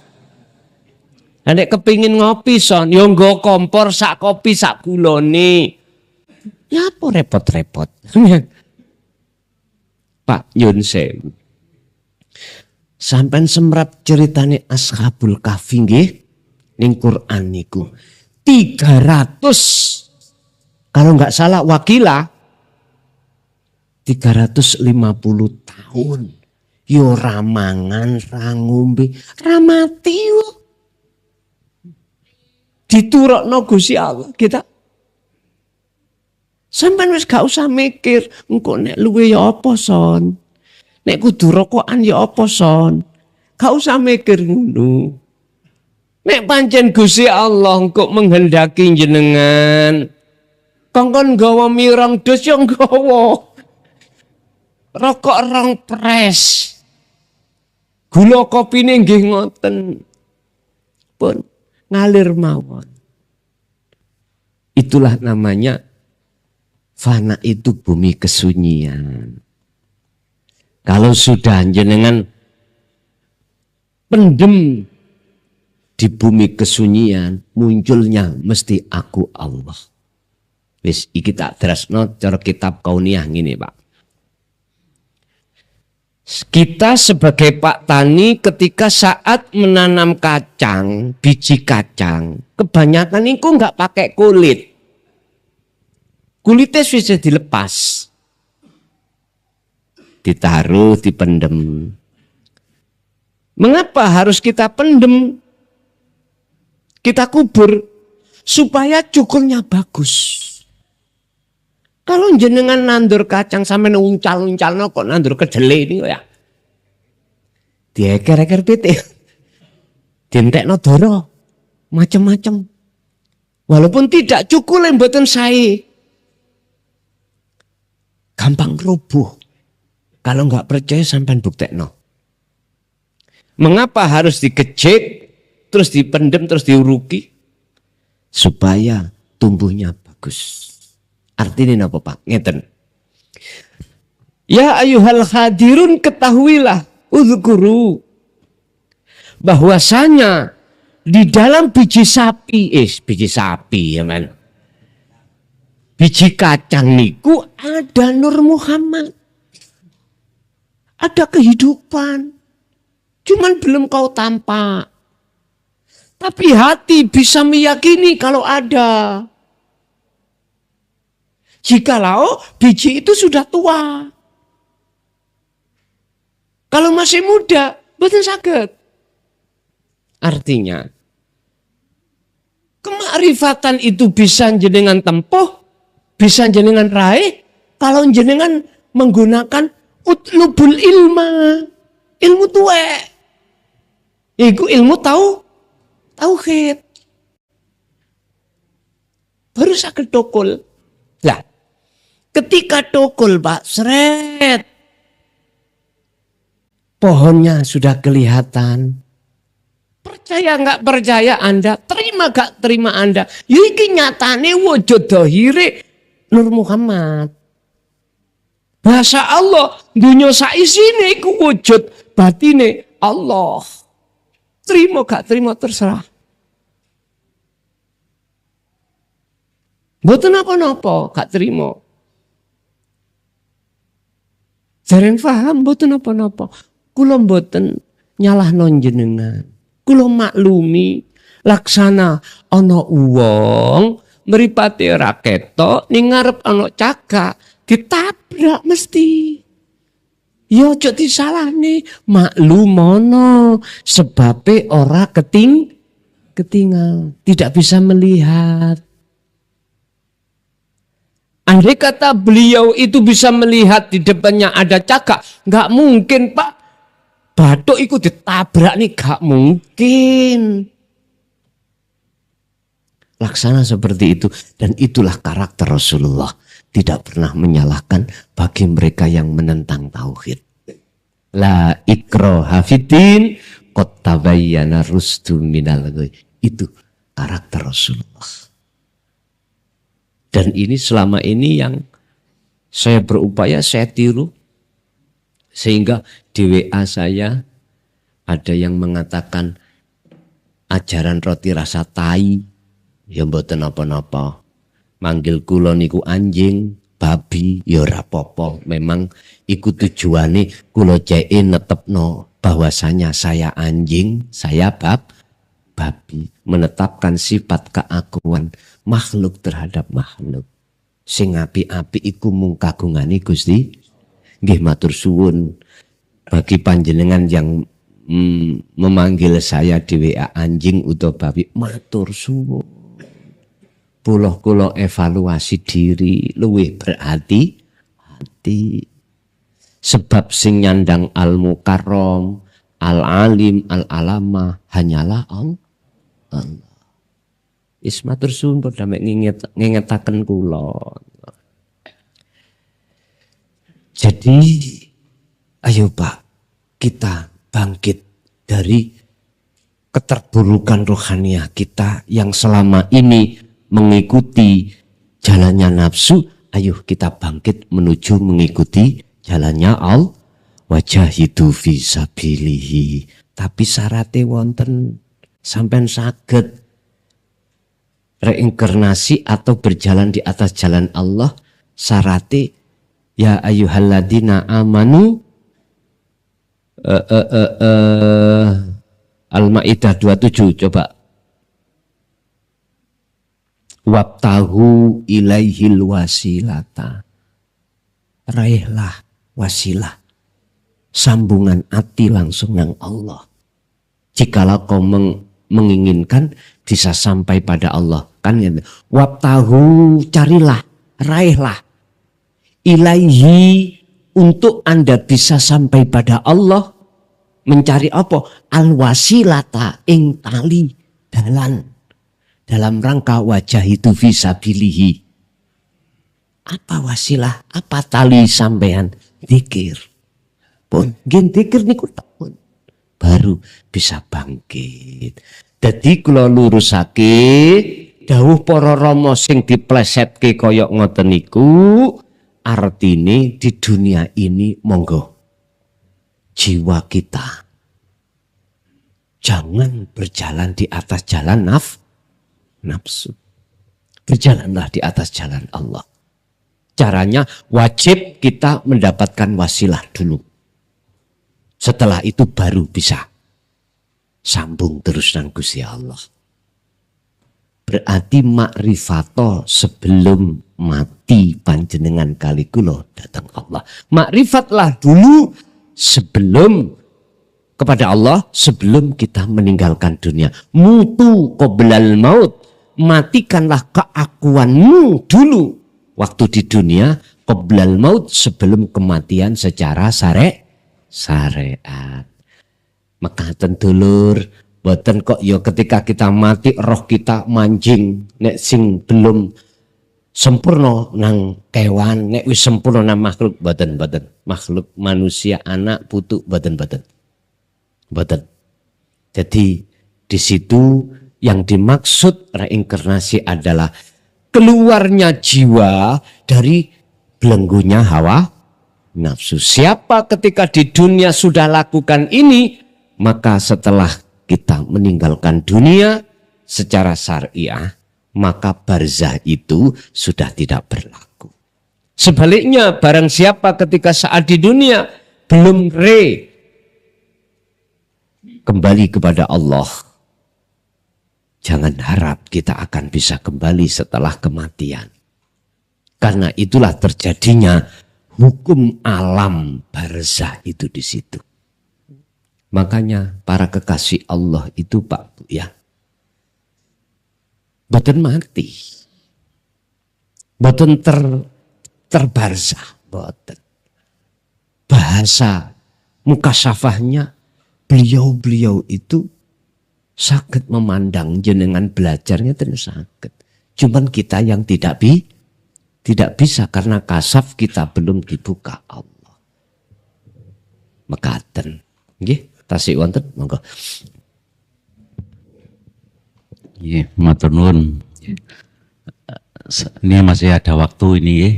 Nek kepingin ngopi son, yang go kompor sak kopi sak gulone. Ya apa repot-repot. Pak Yun Sewu. Sampai semrap ceritane Ashabul Kahfi nggih ning Quran niku 300 kalau nggak salah wakilah 350 tahun yo ramangan ra ngombe ra mati yo diturokno Gusti Allah kita sampean wis gak usah mikir engko nek luwe ya apa son. Nek kudu rokokan ya apa son? Gak usah mikir ngono. Nek pancen Gusti Allah kok menghendaki jenengan kongkon gawa mirang dos yo gawa. Rokok rong pres. Gula kopine nggih ngoten. Pun ngalir mawon. Itulah namanya fana itu bumi kesunyian. Kalau sudah jenengan pendem di bumi kesunyian, munculnya mesti aku Allah. Wis iki tak terasno cara kitab kauniyah ngene, Pak. Kita sebagai Pak Tani ketika saat menanam kacang, biji kacang, kebanyakan itu enggak pakai kulit. Kulitnya sudah dilepas. Ditaruh, dipendem. Mengapa harus kita pendem? Kita kubur supaya cukurnya bagus. Kalau jenengan nandur kacang sampai uncal-uncal kok nandur kedele ini ya. Dieker-eker pite. Dientekno doro. Macam-macam. Walaupun tidak cukup mboten sae. Gampang rubuh. Kalau nggak percaya sampai buktekno. Mengapa harus dikejek, terus dipendem, terus diuruki? Supaya tumbuhnya bagus. Artinya apa Pak? Ngeten. Ya ayuhal hadirun, ketahuilah, uzkuru, bahwasanya di dalam biji sapi, ya man, biji kacang niku ada Nur Muhammad. Ada kehidupan. Cuman belum kau tampak. Tapi hati bisa meyakini kalau ada. Jikalau biji itu sudah tua. Kalau masih muda, betul sakit. Artinya, kemakrifatan itu bisa jenengan tempuh, bisa jenengan raih, kalau jenengan menggunakan utlubul ilma, ilmu tuwek. Iku ilmu tauhid. Baru sakit dokul. Lah, ketika dokul Pak, seret. Pohonnya sudah kelihatan. Percaya nggak percaya Anda, terima nggak terima Anda. Iki nyatane wujud dohire Nur Muhammad. Bahasa Allah, dunia saisine iku wujud batine Allah. Terima gak terima terserah. Mboten apa-apa, gak terima. Jarang paham mboten apa-apa. Kula mboten nyalahno jenengan. Kula maklumi laksana ana wong mripate ora ketok ning ngarep ana cagak ditabrak mesti. Ya aja disalahne, maklumono sebabe ora ketinggal, tidak bisa melihat. Andai kata beliau itu bisa melihat di depannya ada cagak, nggak mungkin Pak. Bathuk itu ditabrak nih, nggak mungkin. Laksana seperti itu, dan itulah karakter Rasulullah. Tidak pernah menyalahkan bagi mereka yang menentang tauhid. La ikraha fiddin qad tabayyana rusdu minal ghayy. Itu karakter Rasulullah. Dan ini selama ini yang saya berupaya saya tiru. Sehingga di WA saya ada yang mengatakan ajaran roti rasa tai. Ya mboten napa-napa. Manggil kula niku anjing, babi, ya ora apa-apa. Memang iku tujuane kula jeke netepno bahwasanya saya anjing, saya babi. Menetapkan sifat keakuan makhluk terhadap makhluk. Sing api-api iku mung kagungane Gusti. Nggih matur suwun bagi panjenengan yang memanggil saya di WA anjing utawa babi, matur suwun. Kula evaluasi diri luwih berhati-hati. Sebab sing nyandang al-mukarram, al-alim, al-alama hanyalah Allah. Ismatur suwun padha mek ngingetaken kula. Jadi ayo Pak, kita bangkit dari keterburukan rohaniah kita yang selama ini mengikuti jalannya nafsu. Ayo kita bangkit menuju mengikuti jalannya Allah. Wajahidu fi sabilihi. Tapi syaratnya wonten, sampean saged reinkarnasi atau berjalan di atas jalan Allah. Syaratnya ya ayyuhalladzina amanu Al-Maidah 27 coba. Wabtahu ilaihil wasilata. Raihlah wasilah. Sambungan hati langsung dengan Allah. Jikalau kau menginginkan bisa sampai pada Allah. Kan gitu. Wabtahu, carilah, raihlah. Ilaihi, untuk Anda bisa sampai pada Allah. Mencari apa? Al-wasilata, ing tali, dalan. Dalam rangka wajah itu fisabilihi. Apa wasilah? Apa tali sampean? Dzikir. Pun, gen dzikir niku pun. baru bisa bangkit. Dadi kula lurusake dawuh para rama sing diplesetke kaya ngoten niku artine di dunia ini monggo jiwa kita jangan berjalan di atas jalan nafsu. Berjalanlah di atas jalan Allah. Caranya wajib kita mendapatkan wasilah dulu. Setelah itu baru bisa sambung terus nang Gusti Allah. Berarti makrifato sebelum mati panjenengan kali kula datang Allah. Makrifatlah dulu sebelum kepada Allah sebelum kita meninggalkan dunia. Mutu qoblal maut. Matikanlah keakuanmu dulu waktu di dunia qoblal maut sebelum kematian secara syariat. Mekaten dulur, boten kok ya ketika kita mati roh kita manjing nek sing belum sempurna nang kewan, nek wis sempurna nang makhluk boten. Makhluk manusia anak putu boten. Jadi di situ yang dimaksud reinkarnasi adalah keluarnya jiwa dari belenggunya hawa nafsu. Siapa ketika di dunia sudah lakukan ini, maka setelah kita meninggalkan dunia secara syariah, maka barzah itu sudah tidak berlaku. Sebaliknya, barang siapa ketika saat di dunia belum kembali kepada Allah, jangan harap kita akan bisa kembali setelah kematian. Karena itulah terjadinya hukum alam barzah itu di situ. Makanya para kekasih Allah itu Pak Bu ya, boten mati, boten terbarzah, boten. Bahasa mukasyafahnya beliau itu sakit memandang jenengan belajarnya terus sakit. Cuman kita yang tidak bisa karena kasaf kita belum dibuka Allah. Mekaten. Nggih, tasik wonten monggo. Nggih, matur nuwun. Ini masih ada waktu ini ya,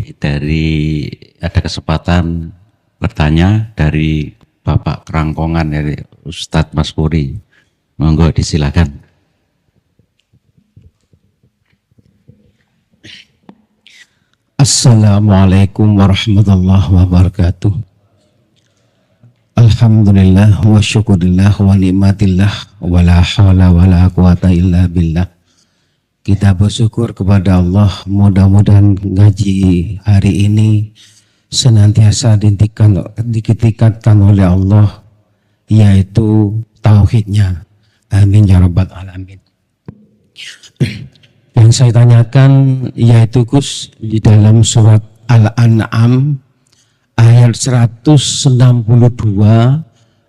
ada kesempatan bertanya dari Bapak Kerangkongan dari Ustadz Maskuri. Monggo disilakan. Assalamualaikum warahmatullahi wabarakatuh. Alhamdulillah wa syukurillah wa nikmatillah wa la hawla wa la quwata illa billah. Kita bersyukur kepada Allah, mudah-mudahan ngaji hari ini senantiasa ditingkatkan oleh Allah, yaitu tauhidnya. Amin ya rabbal alamin. Yang saya tanyakan yaitu Gus di dalam surat Al-An'am ayat 162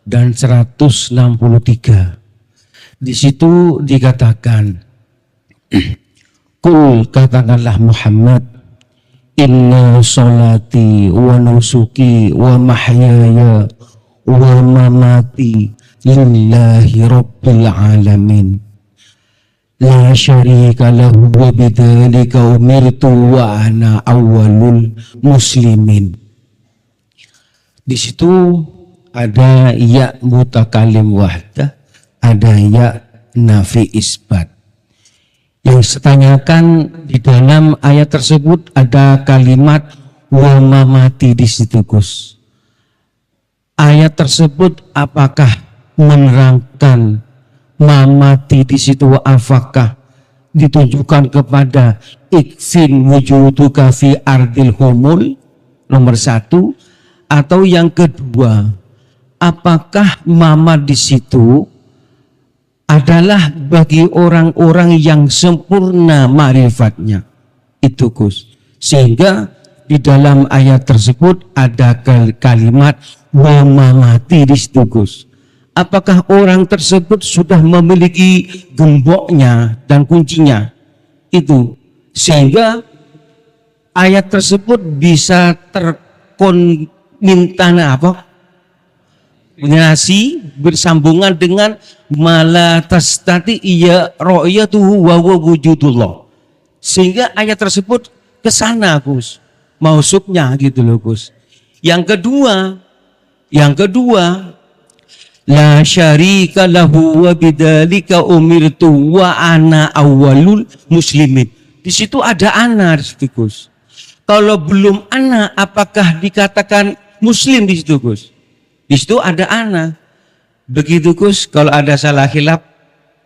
dan 163. Di situ dikatakan, Kul katakanlah Muhammad, inna sholati wa nusuki wa mahyaya wa mamati lillahi rabbil alamin la syarika lahu wa bidzalika umirtu wa ana awwalul muslimin. Di situ ada ya mutakalim wahdah, ada ya nafi isbat. Yang saya tanyakan di dalam ayat tersebut ada kalimat wa mamati di situ Gus. Ayat tersebut apakah menerangkan mamati di situ, apakah ditunjukkan kepada ikfin wujuduka fi ardil humul nomor 1, atau yang kedua apakah mamat di situ adalah bagi orang-orang yang sempurna ma'rifatnya itu Gus, sehingga di dalam ayat tersebut ada kalimat wa mamati di situ Gus. Apakah orang tersebut sudah memiliki gemboknya dan kuncinya itu, sehingga ayat tersebut bisa nasi bersambungan dengan mala tastati iya ro'yatuhu wa wujudullah. Sehingga ayat tersebut ke sana Gus. Mausuknya gitu loh Gus. Yang kedua la syarika lahu wa bidzalika umirtu wa ana awwalul muslimin. Di situ ada ana di situ Gus. Kalau belum ana apakah dikatakan muslim di situ Gus? Di situ ada ana. Begitu Gus, kalau ada salah khilaf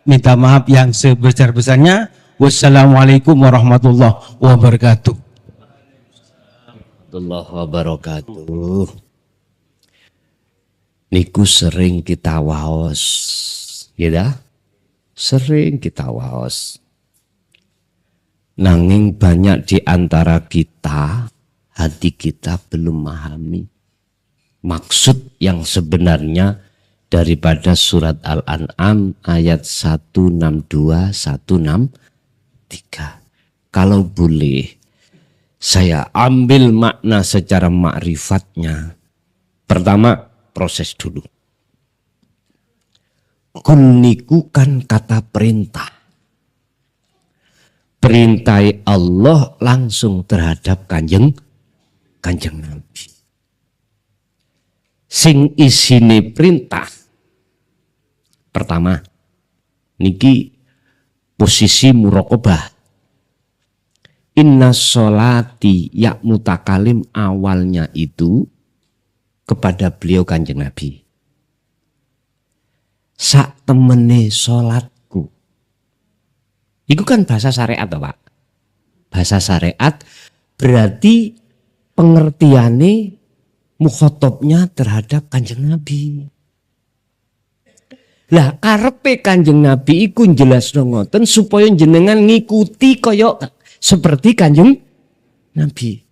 minta maaf yang sebesar-besarnya. Wassalamualaikum warahmatullahi wabarakatuh. Warahmatullahi wabarakatuh. Niku sering kita waos, ya, sering kita waos. Nanging banyak di antara kita, hati kita belum memahami maksud yang sebenarnya daripada surat Al-An'am ayat 162, 163. Kalau boleh, saya ambil makna secara makrifatnya. Pertama, proses dulu. Kun niku kan kata perintah. Perintah Allah langsung terhadap kanjeng Nabi. Sing isine perintah. Pertama, niki posisi muraqabah. Inna sholati ya mutakalim awalnya itu kepada beliau kanjeng Nabi. Sak temene sholatku. Itu kan bahasa syariat Pak. Bahasa syariat berarti pengertiannya mukhotabnya terhadap kanjeng Nabi. Lah karepe kanjeng Nabi iku jelasno ngoten supaya jenengan ngikuti kaya seperti kanjeng Nabi.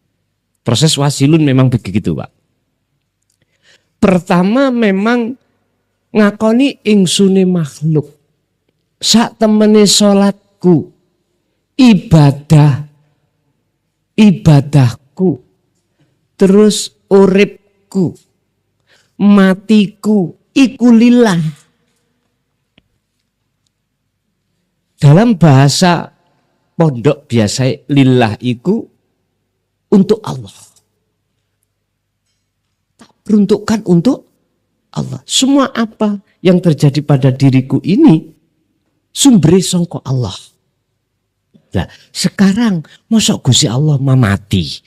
Proses wasilun memang begitu Pak. Pertama memang ngakoni ingsune makhluk. Sak temene salatku, ibadahku, terus uripku, matiku, iku lillah. Dalam bahasa pondok biasa lillah iku untuk Allah. Peruntukkan untuk Allah. Semua apa yang terjadi pada diriku ini sumber sangka Allah. Nah, sekarang mosok Gusti Allah mati.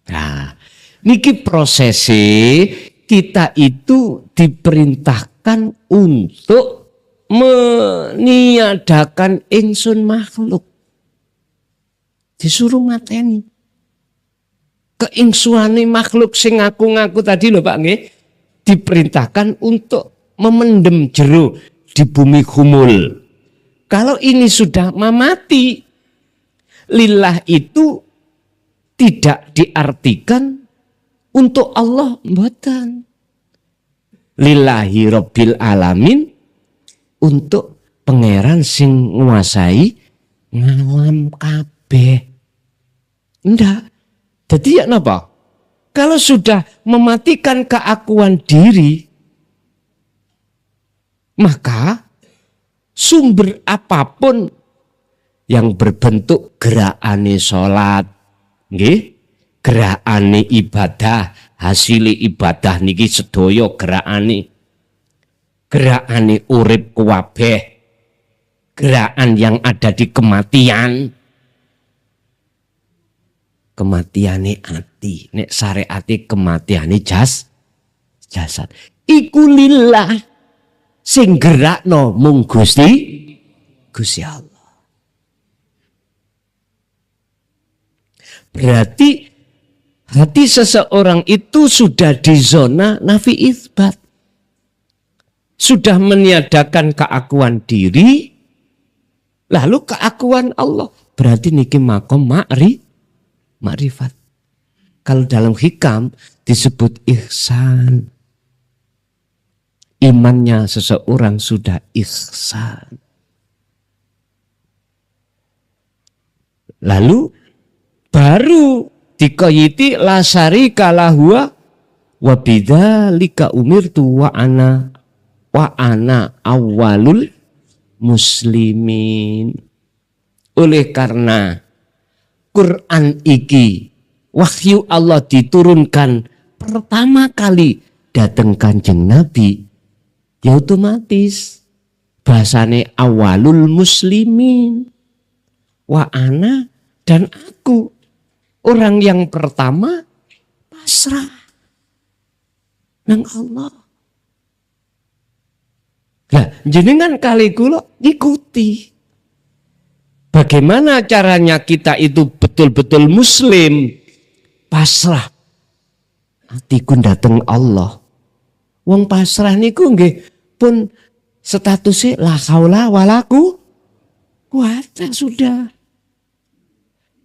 Nah, niki prosesi kita itu diperintahkan untuk meniadakan ingsun makhluk. Disuruh mateni. Keingsuane makhluk sing ngaku-ngaku tadi lho Pak nggih, diperintahkan untuk memendem jero di bumi humul. Kalau ini sudah mati, lillah itu tidak diartikan untuk Allah mboten. Lillahi rabbil alamin, untuk pangeran sing nguasai ngalam kabeh. Ndak. Jadi ya napa? Kalau sudah mematikan keakuan diri, maka sumber apapun yang berbentuk gerakane salat, nggih, gerakane ibadah, hasil ibadah niki sedaya gerakane urip kuwabeh, gerakan yang ada di kematiane ati, nek syariate kematiane jasad. Iku lillah sing gerakno mung Gusti Allah. Berarti hati seseorang itu sudah di zona nafi isbat. Sudah meniadakan keakuan diri, lalu keakuan Allah. Berarti niki makom makrifat. Kalau dalam hikam disebut ihsan. Imannya seseorang sudah ihsan. Lalu baru dikoyiti lasari kalahua Wa bidzalika umirtu wa ana awwalul muslimin. Oleh karena Quran iki wahyu Allah diturunkan pertama kali datang Kanjeng Nabi, ya otomatis bahasane awalul muslimin. Wa ana dan aku orang yang pertama pasrah nang Allah. Nah, jenengan kali kula ikuti. Bagaimana caranya kita itu betul-betul muslim, pasrah. Atiku dateng Allah. Wong pasrah niku nggih pun statusnya la haula wala quwata sudah.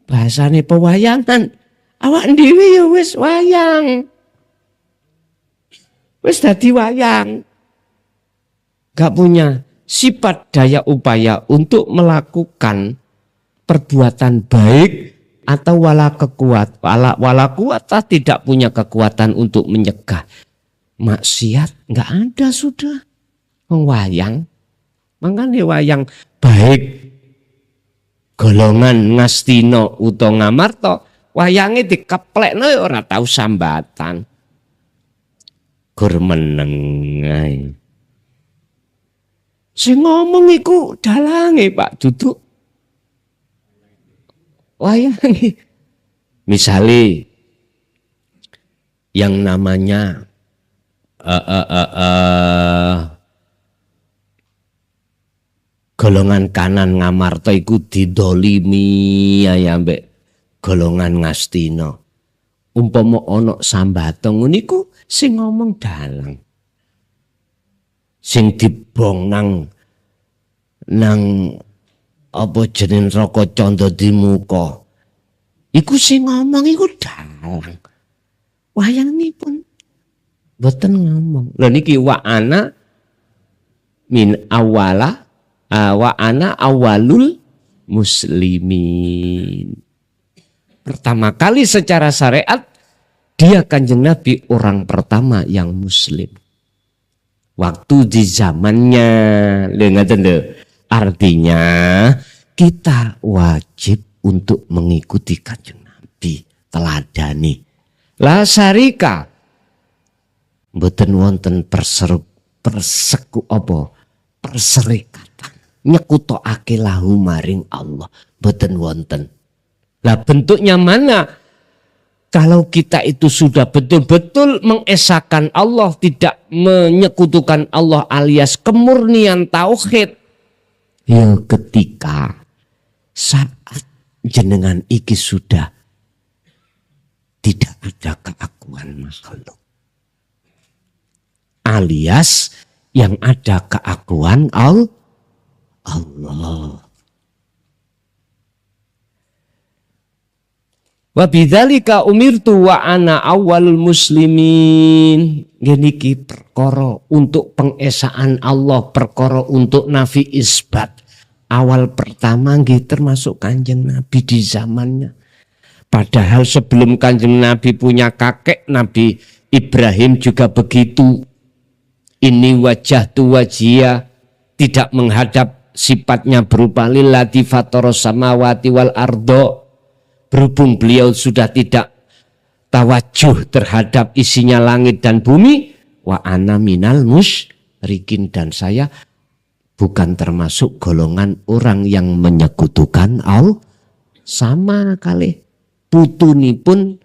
Bahasane pewayangan. Awak dhewe ya wis wayang. Wis dadi wayang. Gak punya sifat daya upaya untuk melakukan perbuatan baik atau wala kuwata tidak punya kekuatan untuk menyegah maksiat, nggak ada sudah. Wayang, makanya wayang baik golongan Ngastina utawa Ngamarta wayange dikeplekno ora tahu sambatan. Gur meneng ae. Sing ngomong iku dalange Pak duduk wayange. Misale yang namanya golongan kanan Ngamarta iku didolimi ya mbek golongan Ngastina. Umpama ana sambatong niku sing ngomong dalang. Sing dibong nang apa jeneng Raka Canda di muka. Iku sing ngomong iku dalang. Wayanganipun boten ngomong. Lha niki wa ana min awala wa ana awalul muslimin. Pertama kali secara syariat dia Kanjeng Nabi orang pertama yang muslim. Waktu di zamannya, artinya kita wajib untuk mengikuti Kanjeng Nabi, teladani. La syarika mboten wonten perserikatan nyekutokake lahu maring Allah, mboten wonten. Lah bentuknya mana? Kalau kita itu sudah betul-betul mengesahkan Allah, tidak menyekutukan Allah alias kemurnian tauhid. Ya ketika saat jenengan iki sudah tidak ada keakuan makhluk. Alias yang ada keakuan Allah. Wa bidzalika umirtu wa ana awwalul muslimin. Niki perkara untuk pengesaan Allah, perkara untuk nafi isbat. Awal pertama nggih termasuk Kanjeng Nabi di zamannya. Padahal sebelum Kanjeng Nabi punya kakek, Nabi Ibrahim juga begitu. Ini wajah tu wajia, tidak menghadap, sifatnya berupa lillati fataros samawati wal ardo. Berhubung beliau sudah tidak tawajuh terhadap isinya langit dan bumi, wa ana minal musyrikin, dan saya bukan termasuk golongan orang yang menyekutukan Allah. Sama kali putuni pun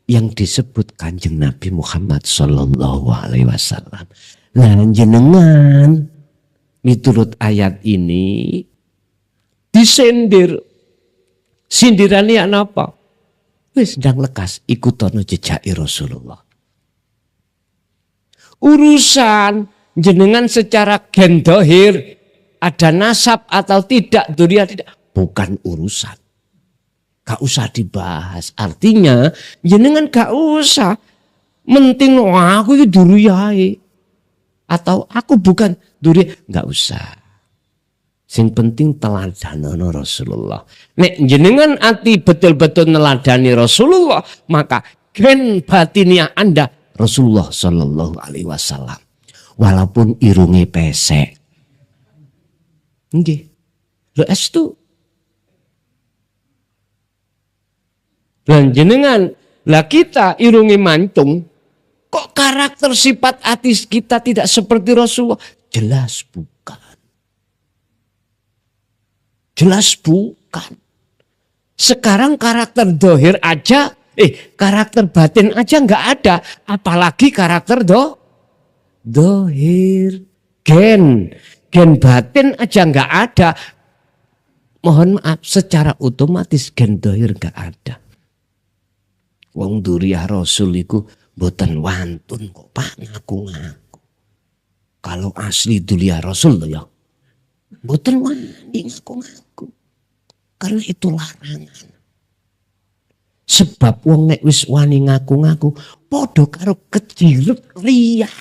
yang disebut Kanjeng Nabi Muhammad sallallahu alaihi wasallam. Nah jenengan miturut ayat ini disindir. Sindirannya apa? Wis ndang lekas ikutono jejak Rasulullah. Urusan jenengan secara gen dohir ada nasab atau tidak, dzurriyyah tidak, bukan urusan. Gak usah dibahas. Artinya jenengan gak usah menting aku iki dzurriyyah atau aku bukan dzurriyyah, gak usah. Sing penting teladanono Rasulullah. Nek jenengan ati betul-betul neladani Rasulullah, maka gen batinnya Anda Rasulullah Shallallahu Alaihi Wasallam. Walaupun irunge pesek. Nggih. Lho estu. Lan jenengan, lah kita irunge mancung, kok karakter sifat hati kita tidak seperti Rasulullah? Jelas bukan. Jelas bukan. Sekarang karakter dohir aja, karakter batin aja nggak ada, apalagi karakter dohir, gen batin aja nggak ada. Mohon maaf, secara otomatis gen dohir nggak ada. Wong duriyah Rasul iku boten wantun kok Pak ngaku-ngaku. Kalau asli duriyah Rasul ya boten wani ngaku-ngaku. Karena itu larangan. Sebab wong nek wis wani ngaku-ngaku padha karo kejilut riyah.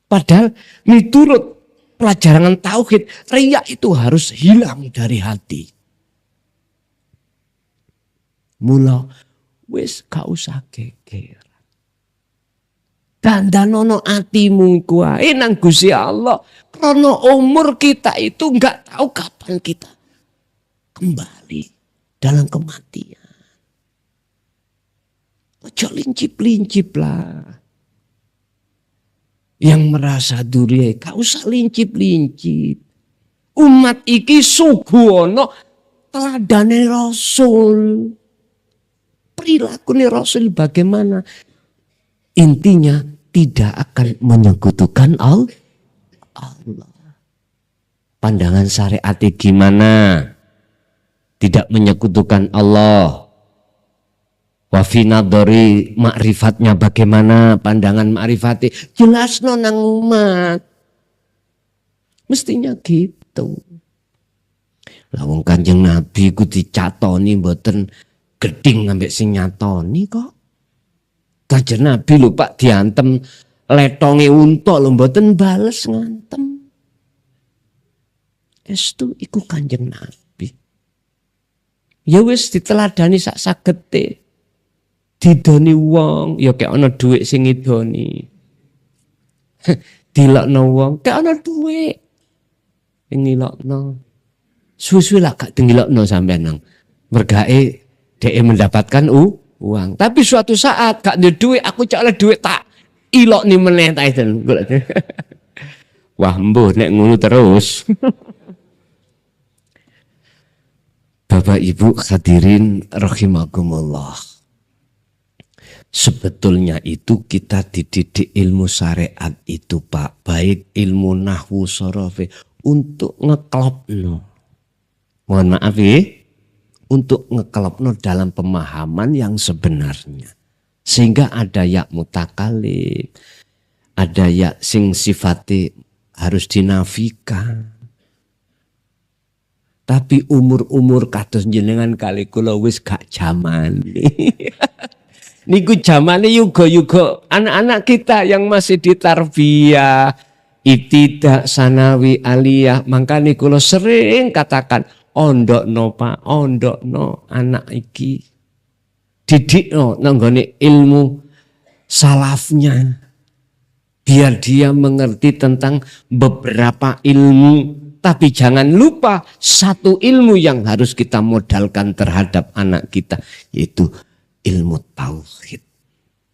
Padahal miturut pelajaran tauhid, riyah itu harus hilang dari hati. Mula wis gak usah geger. Dandanono atimu kuwi nang Gusti Allah. Karena umur kita itu enggak tahu kapan kita kembali dalam kematian. Ojo lincip-lincip lah. Yang merasa duri, gak usah lincip-lincip. Umat iki suguhono teladane Rasul. Perilakunya Rasul bagaimana? Intinya tidak akan menyekutukan Allah. Pandangan syariatnya gimana? Tidak menyekutukan Allah. Wafinadori ma'rifatnya bagaimana? Pandangan ma'rifatnya jelas nang umat. Mestinya gitu. Lawang Kanjeng Nabi ku dicatoni mboten geding ngambek sing nyatoni kok. Kanjeng Nabi lho Pak diantem letonge unta lho mboten bales ngantem. Estu iku Kanjeng Nabi. Ya wis diteladani sak sagete. Didoni wong ya kayak ana dhuwit sing ngidoni. Dilokno wong kayak ana dhuwit sing ngilokno. Suwe-suwe lah gak dingilokno sampean nang. Mergae dhek mendapatkan uang. Tapi suatu saat gak ada duit, aku cak oleh duit tak ilok nih meneh ta itu. Wah mbuh nek ngono terus. Bapak Ibu hadirin rahimakumullah. Sebetulnya itu kita dididik ilmu syariat itu Pak, baik ilmu nahwu sorofe untuk ngeklopno. Mohon maaf ya. Untuk ngekelopno dalam pemahaman yang sebenarnya. Sehingga ada ya mutakalib, ada ya sing sifati harus dinafikan. Tapi umur-umur kados jenengan kali kula wis gak jaman. Niku jamane yuga-yuga anak-anak kita yang masih di tarbiyah, ibtidak, sanawi, aliyah. Makanya kula sering katakan ondokno Pak, ondokno anak iki. Didikno nanggone ilmu salafnya. Biar dia mengerti tentang beberapa ilmu. Tapi jangan lupa satu ilmu yang harus kita modalkan terhadap anak kita. Yaitu ilmu tauhid.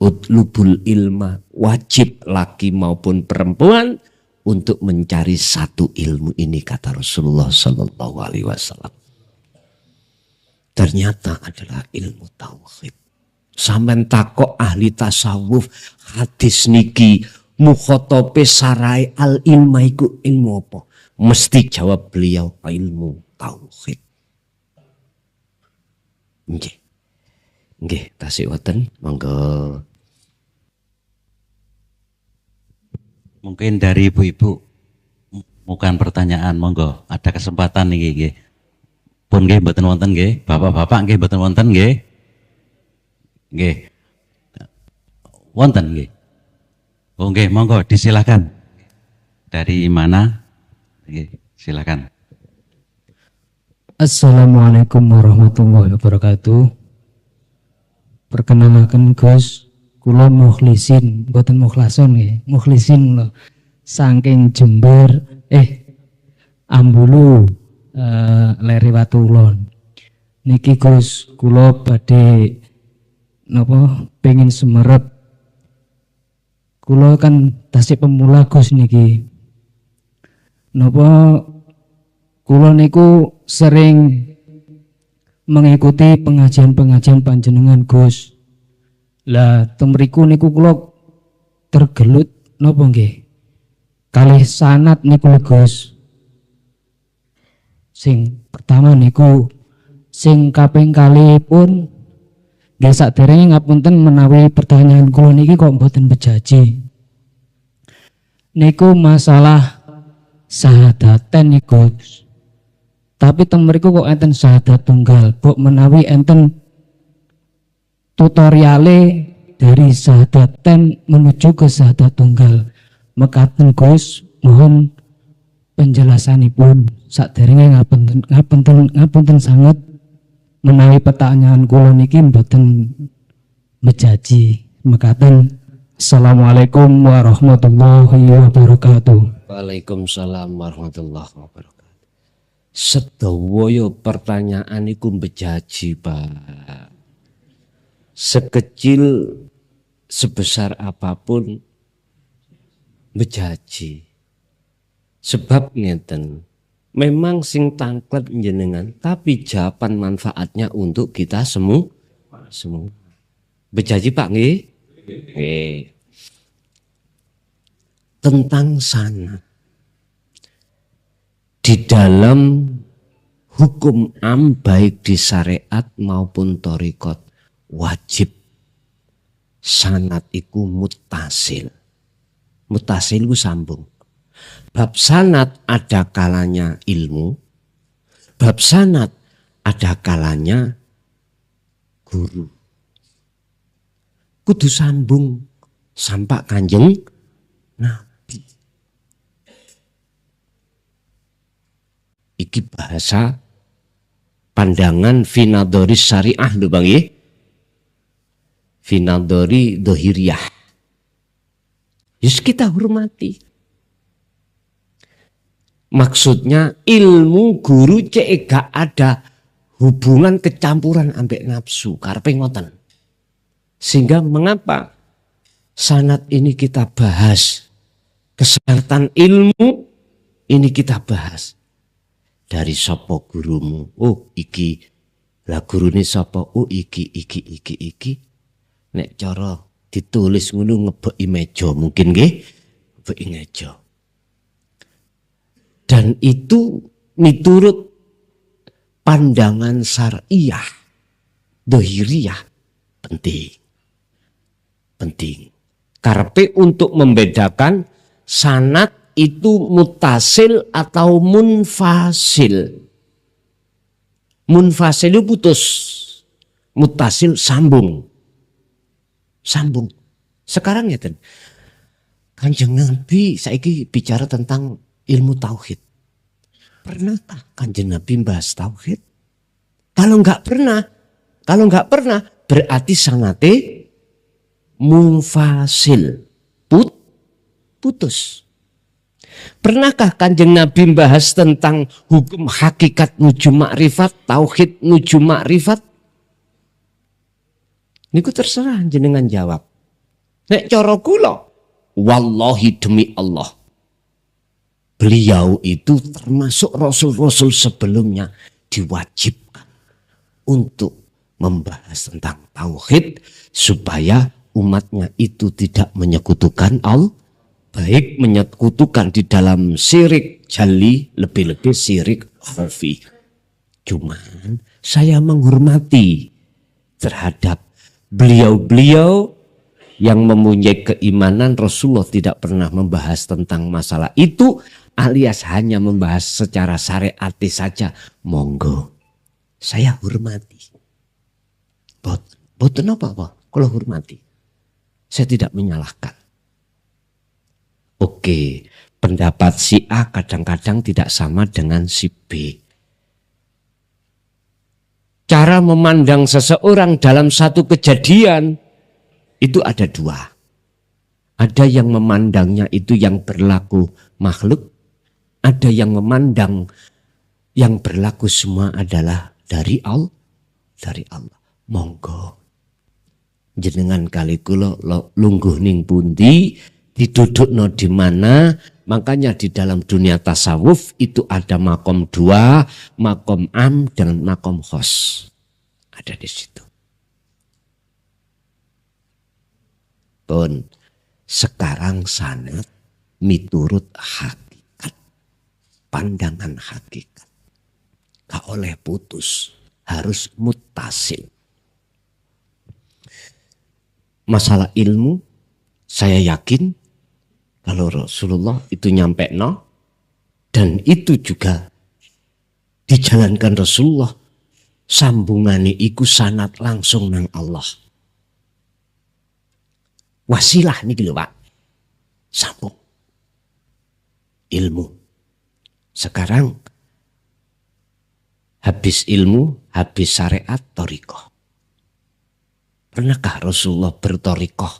Utlubul ilma, wajib laki maupun perempuan untuk mencari satu ilmu ini, kata Rasulullah Sallallahu Alaihi Wasallam. Ternyata adalah ilmu tauhid. Sampeyan takok ahli tasawuf hadis niki mukhotobe sarai al ilma iku ilmu apa? Mesti jawab beliau ilmu tauhid. Nggih. Nggih, tasih wonten, monggo. Mungkin dari ibu-ibu bukan pertanyaan, monggo. Ada kesempatan nih nggih. Pun nggih mboten wonten nggih. Bapak-bapak nggih mboten wonten nggih. Nggih. Wonten nggih. Oh nggih, monggo disilakan. Dari mana? Nggih, silakan. Assalamualaikum warahmatullahi wabarakatuh. Perkenalkan Gus, kula mukhlisin, mboten mukhlason nggih, mukhlisin lho. Saking Jember, Ambulu, Leri Watulon. Niki Gus, kula badhe napa pengin semerep. Kula kan tasih pemula Gus niki. Napa kula niku sering mengikuti pengajian-pengajian panjenengan Gus. Lah temriku niku kula tergelut napa nggih? Kalih sanad niku Gus. Sing pertama niku sing kaping kalihipun nggih saderenge ngapunten menawi pertanyaan kula niki kok mboten bejaji. Niku masalah sahadaten niku. Tapi teng mriku kok enten syahadat tunggal, Bok menawi enten tutoriale dari sahadaten menuju ke syahadat tunggal. Mekaten Gus, mohon penjelasanipun saderenge ngapunten sanget menawi pertanyaan kula niki mboten mejaji. Mekaten Assalamualaikum warahmatullahi wabarakatuh. Waalaikumsalam warahmatullahi wabarakatuh. Sedaya pertanyaan iku bejaji, Pak. Sekecil sebesar apapun bejaji. Sebab ngeten, memang sing tangklet jenengan, tapi jawaban manfaatnya untuk kita semua. Bejaji Pak nggih? Nggih. Tentang sana. Di dalam hukum am baik di syariat maupun thariqat wajib sanad iku muttasil. Muttasil iku sambung. Bab sanad ada kalanya ilmu, bab sanad ada kalanya guru. Kudu sambung sampai Kanjeng Nabi. Iki bahasa pandangan finadori syariah lho Bang nggih. Finadori dohiriyah. Yus kita hormati. Maksudnya ilmu guru cek gak ada hubungan kecampuran ambek nafsu karepe ngoten. Sehingga mengapa sanad ini kita bahas, kesehatan ilmu ini kita bahas. Dari sapa gurumu, oh iki lah gurune sapa, oh iki. Nek cara ditulis ngono ngebeki meja mungkin nggih, ngebeki meja. Dan itu miturut pandangan syariah, dohiriyah penting. Karepe untuk membedakan sanad itu mutasil atau munfasil. Munfasil itu putus, mutasil sambung. Sekarang ya Kanjeng Nabi saiki bicara tentang ilmu tauhid. Pernahkah Kanjeng Nabi bahas tauhid? Kalau nggak pernah, berarti sanate munfasil, putus. Pernahkah Kanjeng Nabi bahas tentang hukum hakikat nuju makrifat, tauhid nuju makrifat? Niku terserah jenengan jawab. Nek cara kula, wallahi demi Allah, beliau itu termasuk rasul-rasul sebelumnya diwajibkan untuk membahas tentang tauhid supaya umatnya itu tidak menyekutukan Allah. Baik menyekutukan di dalam syirik jali, lebih-lebih syirik khafi. Cuman saya menghormati terhadap beliau-beliau yang mempunyai keimanan Rasulullah tidak pernah membahas tentang masalah itu, alias hanya membahas secara syariati saja. Monggo, saya hormati. Boten apa-apa, kalau hormati. Saya tidak menyalahkan. Oke, pendapat si A kadang-kadang tidak sama dengan si B. Cara memandang seseorang dalam satu kejadian itu ada dua. Ada yang memandangnya itu yang berlaku makhluk, ada yang memandang yang berlaku semua adalah dari Allah. Dari Allah. Monggo. Jenengan kali kula lungguh ning pundi, didudukno di mana. Makanya di dalam dunia tasawuf itu ada makom dua, makom am dan makom khos. Ada di situ. Pun sekarang sanad miturut hakikat, pandangan hakikat. Gak oleh putus, harus muttasil. Masalah ilmu, saya yakin kalau Rasulullah itu nyampe no, dan itu juga dijalankan Rasulullah, sambungane iku sanad langsung nang Allah. Wasilah nih lho Pak, sambung ilmu. Sekarang habis ilmu, habis syariat, thariqah. Pernahkah Rasulullah berthariqah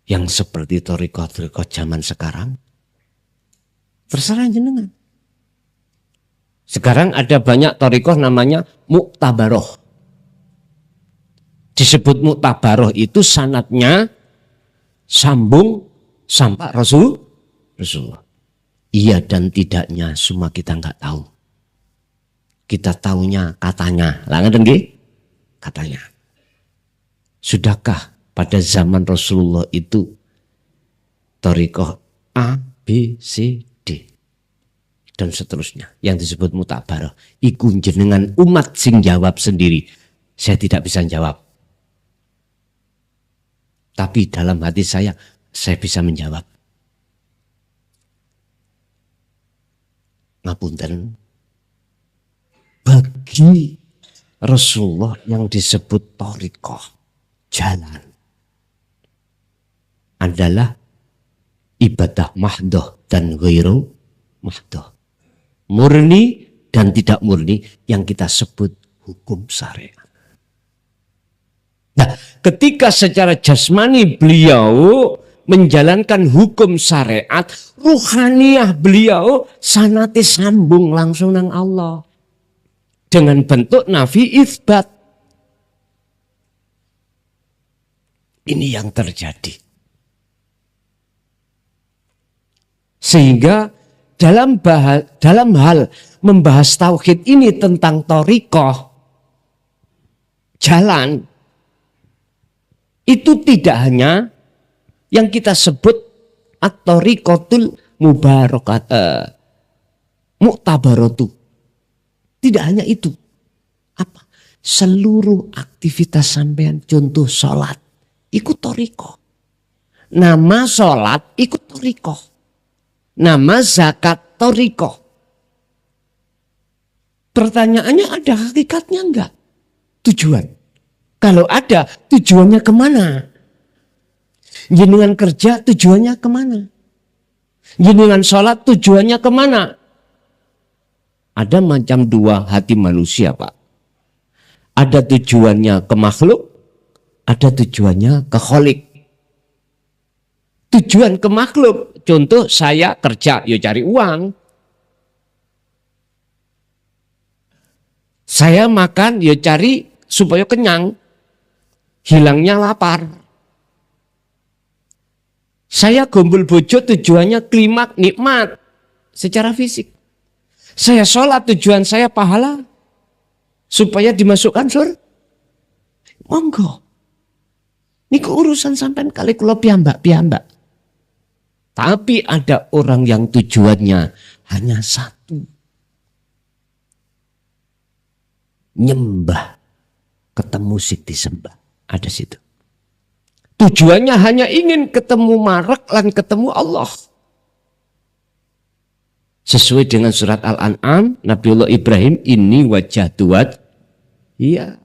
yang seperti thariqah zaman sekarang? Terserah jenengan. Sekarang ada banyak thariqah namanya muktabaroh. Disebut muktabaroh itu sanadnya sambung sampai Rasulullah. Iya dan tidaknya semua kita nggak tahu. Kita taunya katanya. Lah ngeten nggih? Katanya. Sudahkah pada zaman Rasulullah itu thariqah A, B, C, D dan seterusnya yang disebut muktabaroh? Iku jenengan umat sing jawab sendiri. Saya tidak bisa jawab. Tapi dalam hati saya bisa menjawab. Ngapunten. Bagi Rasulullah yang disebut thariqah, jalan, adalah ibadah mahdoh dan ghairu mahdoh. Murni dan tidak murni yang kita sebut hukum syariat. Nah, ketika secara jasmani beliau menjalankan hukum syariat, ruhaniyah beliau sanate sambung langsung nang Allah. Dengan bentuk nafi isbat. Ini yang terjadi. Sehingga dalam hal membahas tauhid ini tentang thariqah, jalan, itu tidak hanya yang kita sebut at-thariqatul mubarakat, muktabaratu. Tidak hanya itu. Apa? Seluruh aktivitas sampean, contoh sholat, ikut thariqah. Nama sholat ikut thariqah. Nama zakat thariqah. Pertanyaannya ada hakikatnya enggak? Tujuan. Kalau ada, tujuannya kemana? Jenengan kerja tujuannya kemana? Jenengan sholat tujuannya kemana? Ada macam dua hati manusia Pak. Ada tujuannya ke makhluk, ada tujuannya ke kholik. Tujuan ke makhluk, contoh saya kerja, ya cari uang. Saya makan, ya cari supaya kenyang. Hilangnya lapar. Saya gombol bojo tujuannya klimak, nikmat secara fisik. Saya sholat tujuan saya pahala supaya dimasukkan surga. Monggo. Ini urusan sampean kali kula piyambak. Tapi ada orang yang tujuannya hanya satu. Nyembah, ketemu sing disembah. Ada situ. Tujuannya hanya ingin ketemu Marak lan ketemu Allah. Sesuai dengan surat Al-An'am, Nabiullah Ibrahim ini wajah tuat. Iya.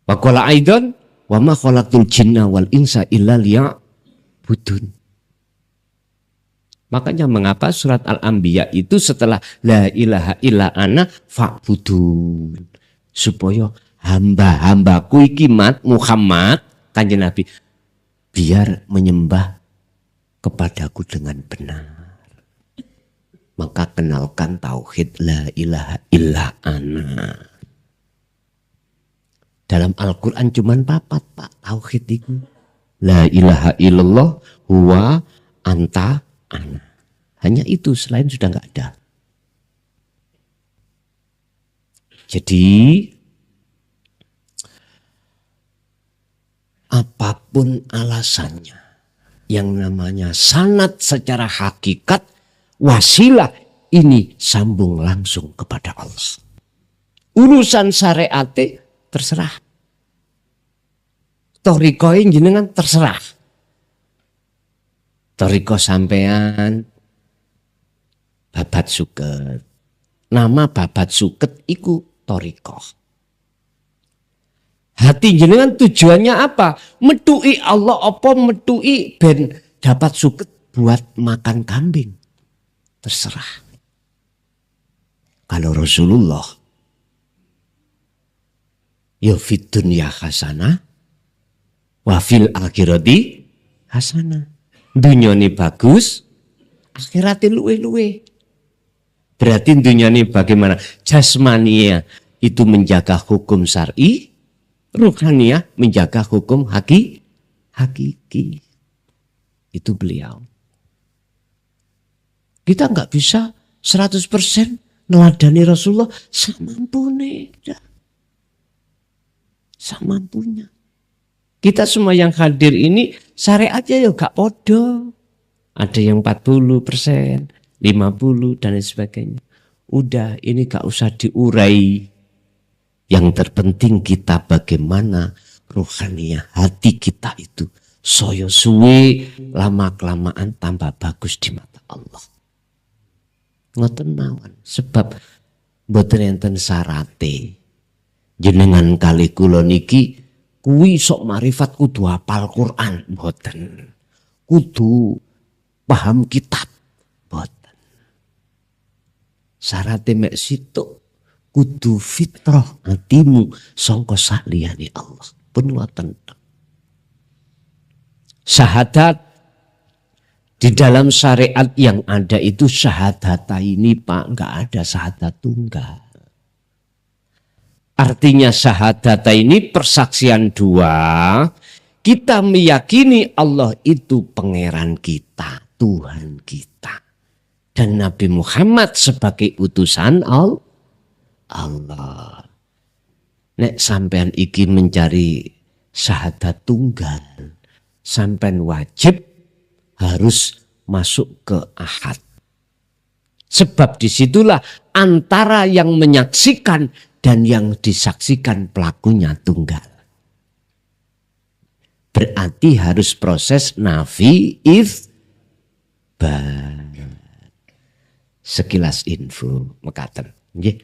Wa qala aidan wa ma khalaqtul jinna wal insa illa liya'budun. Makanya mengapa surat Al-Anbiya itu setelah la ilaha illa ana fa'budun. Supaya hamba-hambaku iki Muhammad kanjeng Nabi biar menyembah kepadaku dengan benar. Maka kenalkan tauhid la ilaha illa ana. Dalam Al-Quran cuman 4 Pak tauhid itu. La ilaha illallah huwa anta ana. Hanya itu, selain sudah nggak ada. Jadi apapun alasannya, yang namanya sanad secara hakikat, wasilah ini sambung langsung kepada Allah. Urusan syariat terserah. Toriko jenengan terserah. Toriko sampean babat suket. Nama babat suket iku toriko. Hati jenengan tujuannya apa? Metui Allah apa metui ben dapat suket buat makan kambing. Terserah. Kalau Rasulullah ya fid dunya hasanah wa fil akhirati hasanah. Dunyane bagus, akhirate luwe-luwe. Berarti dunyane bagaimana? Jasmania itu menjaga hukum syar'i, ruhaniah menjaga hukum hakiki. Itu beliau. Kita nggak bisa 100% neladani Rasulullah samampune. Samampunya. Kita semua yang hadir ini syariatnya ya gak podo. Ada yang 40%, 50 dan sebagainya. Udah ini gak usah diurai. Yang terpenting kita bagaimana rohaniah hati kita itu soyo suwe lama kelamaan tambah bagus di mata Allah. Ngoten mawon sebab mboten enten syarate. Jenengan kali kula niki kuwi sok marifat kudu hafal Quran mboten. Kudu paham kitab mboten. Syarate mek situk kudu fitrah atimu sangka saliyane Allah. Pun ngoten. Syahadat di dalam syariat yang ada itu syahadata ini Pak, enggak ada syahadat tunggal. Artinya syahadata ini persaksian dua. Kita meyakini Allah itu pangeran kita, Tuhan kita. Dan Nabi Muhammad sebagai utusan Allah. Nek sampean iki mencari syahadat tunggal, sampean wajib harus masuk ke ahad. Sebab disitulah antara yang menyaksikan dan yang disaksikan pelakunya tunggal. Berarti harus proses nafi itsbat. Sekilas info mekaten. Nggih.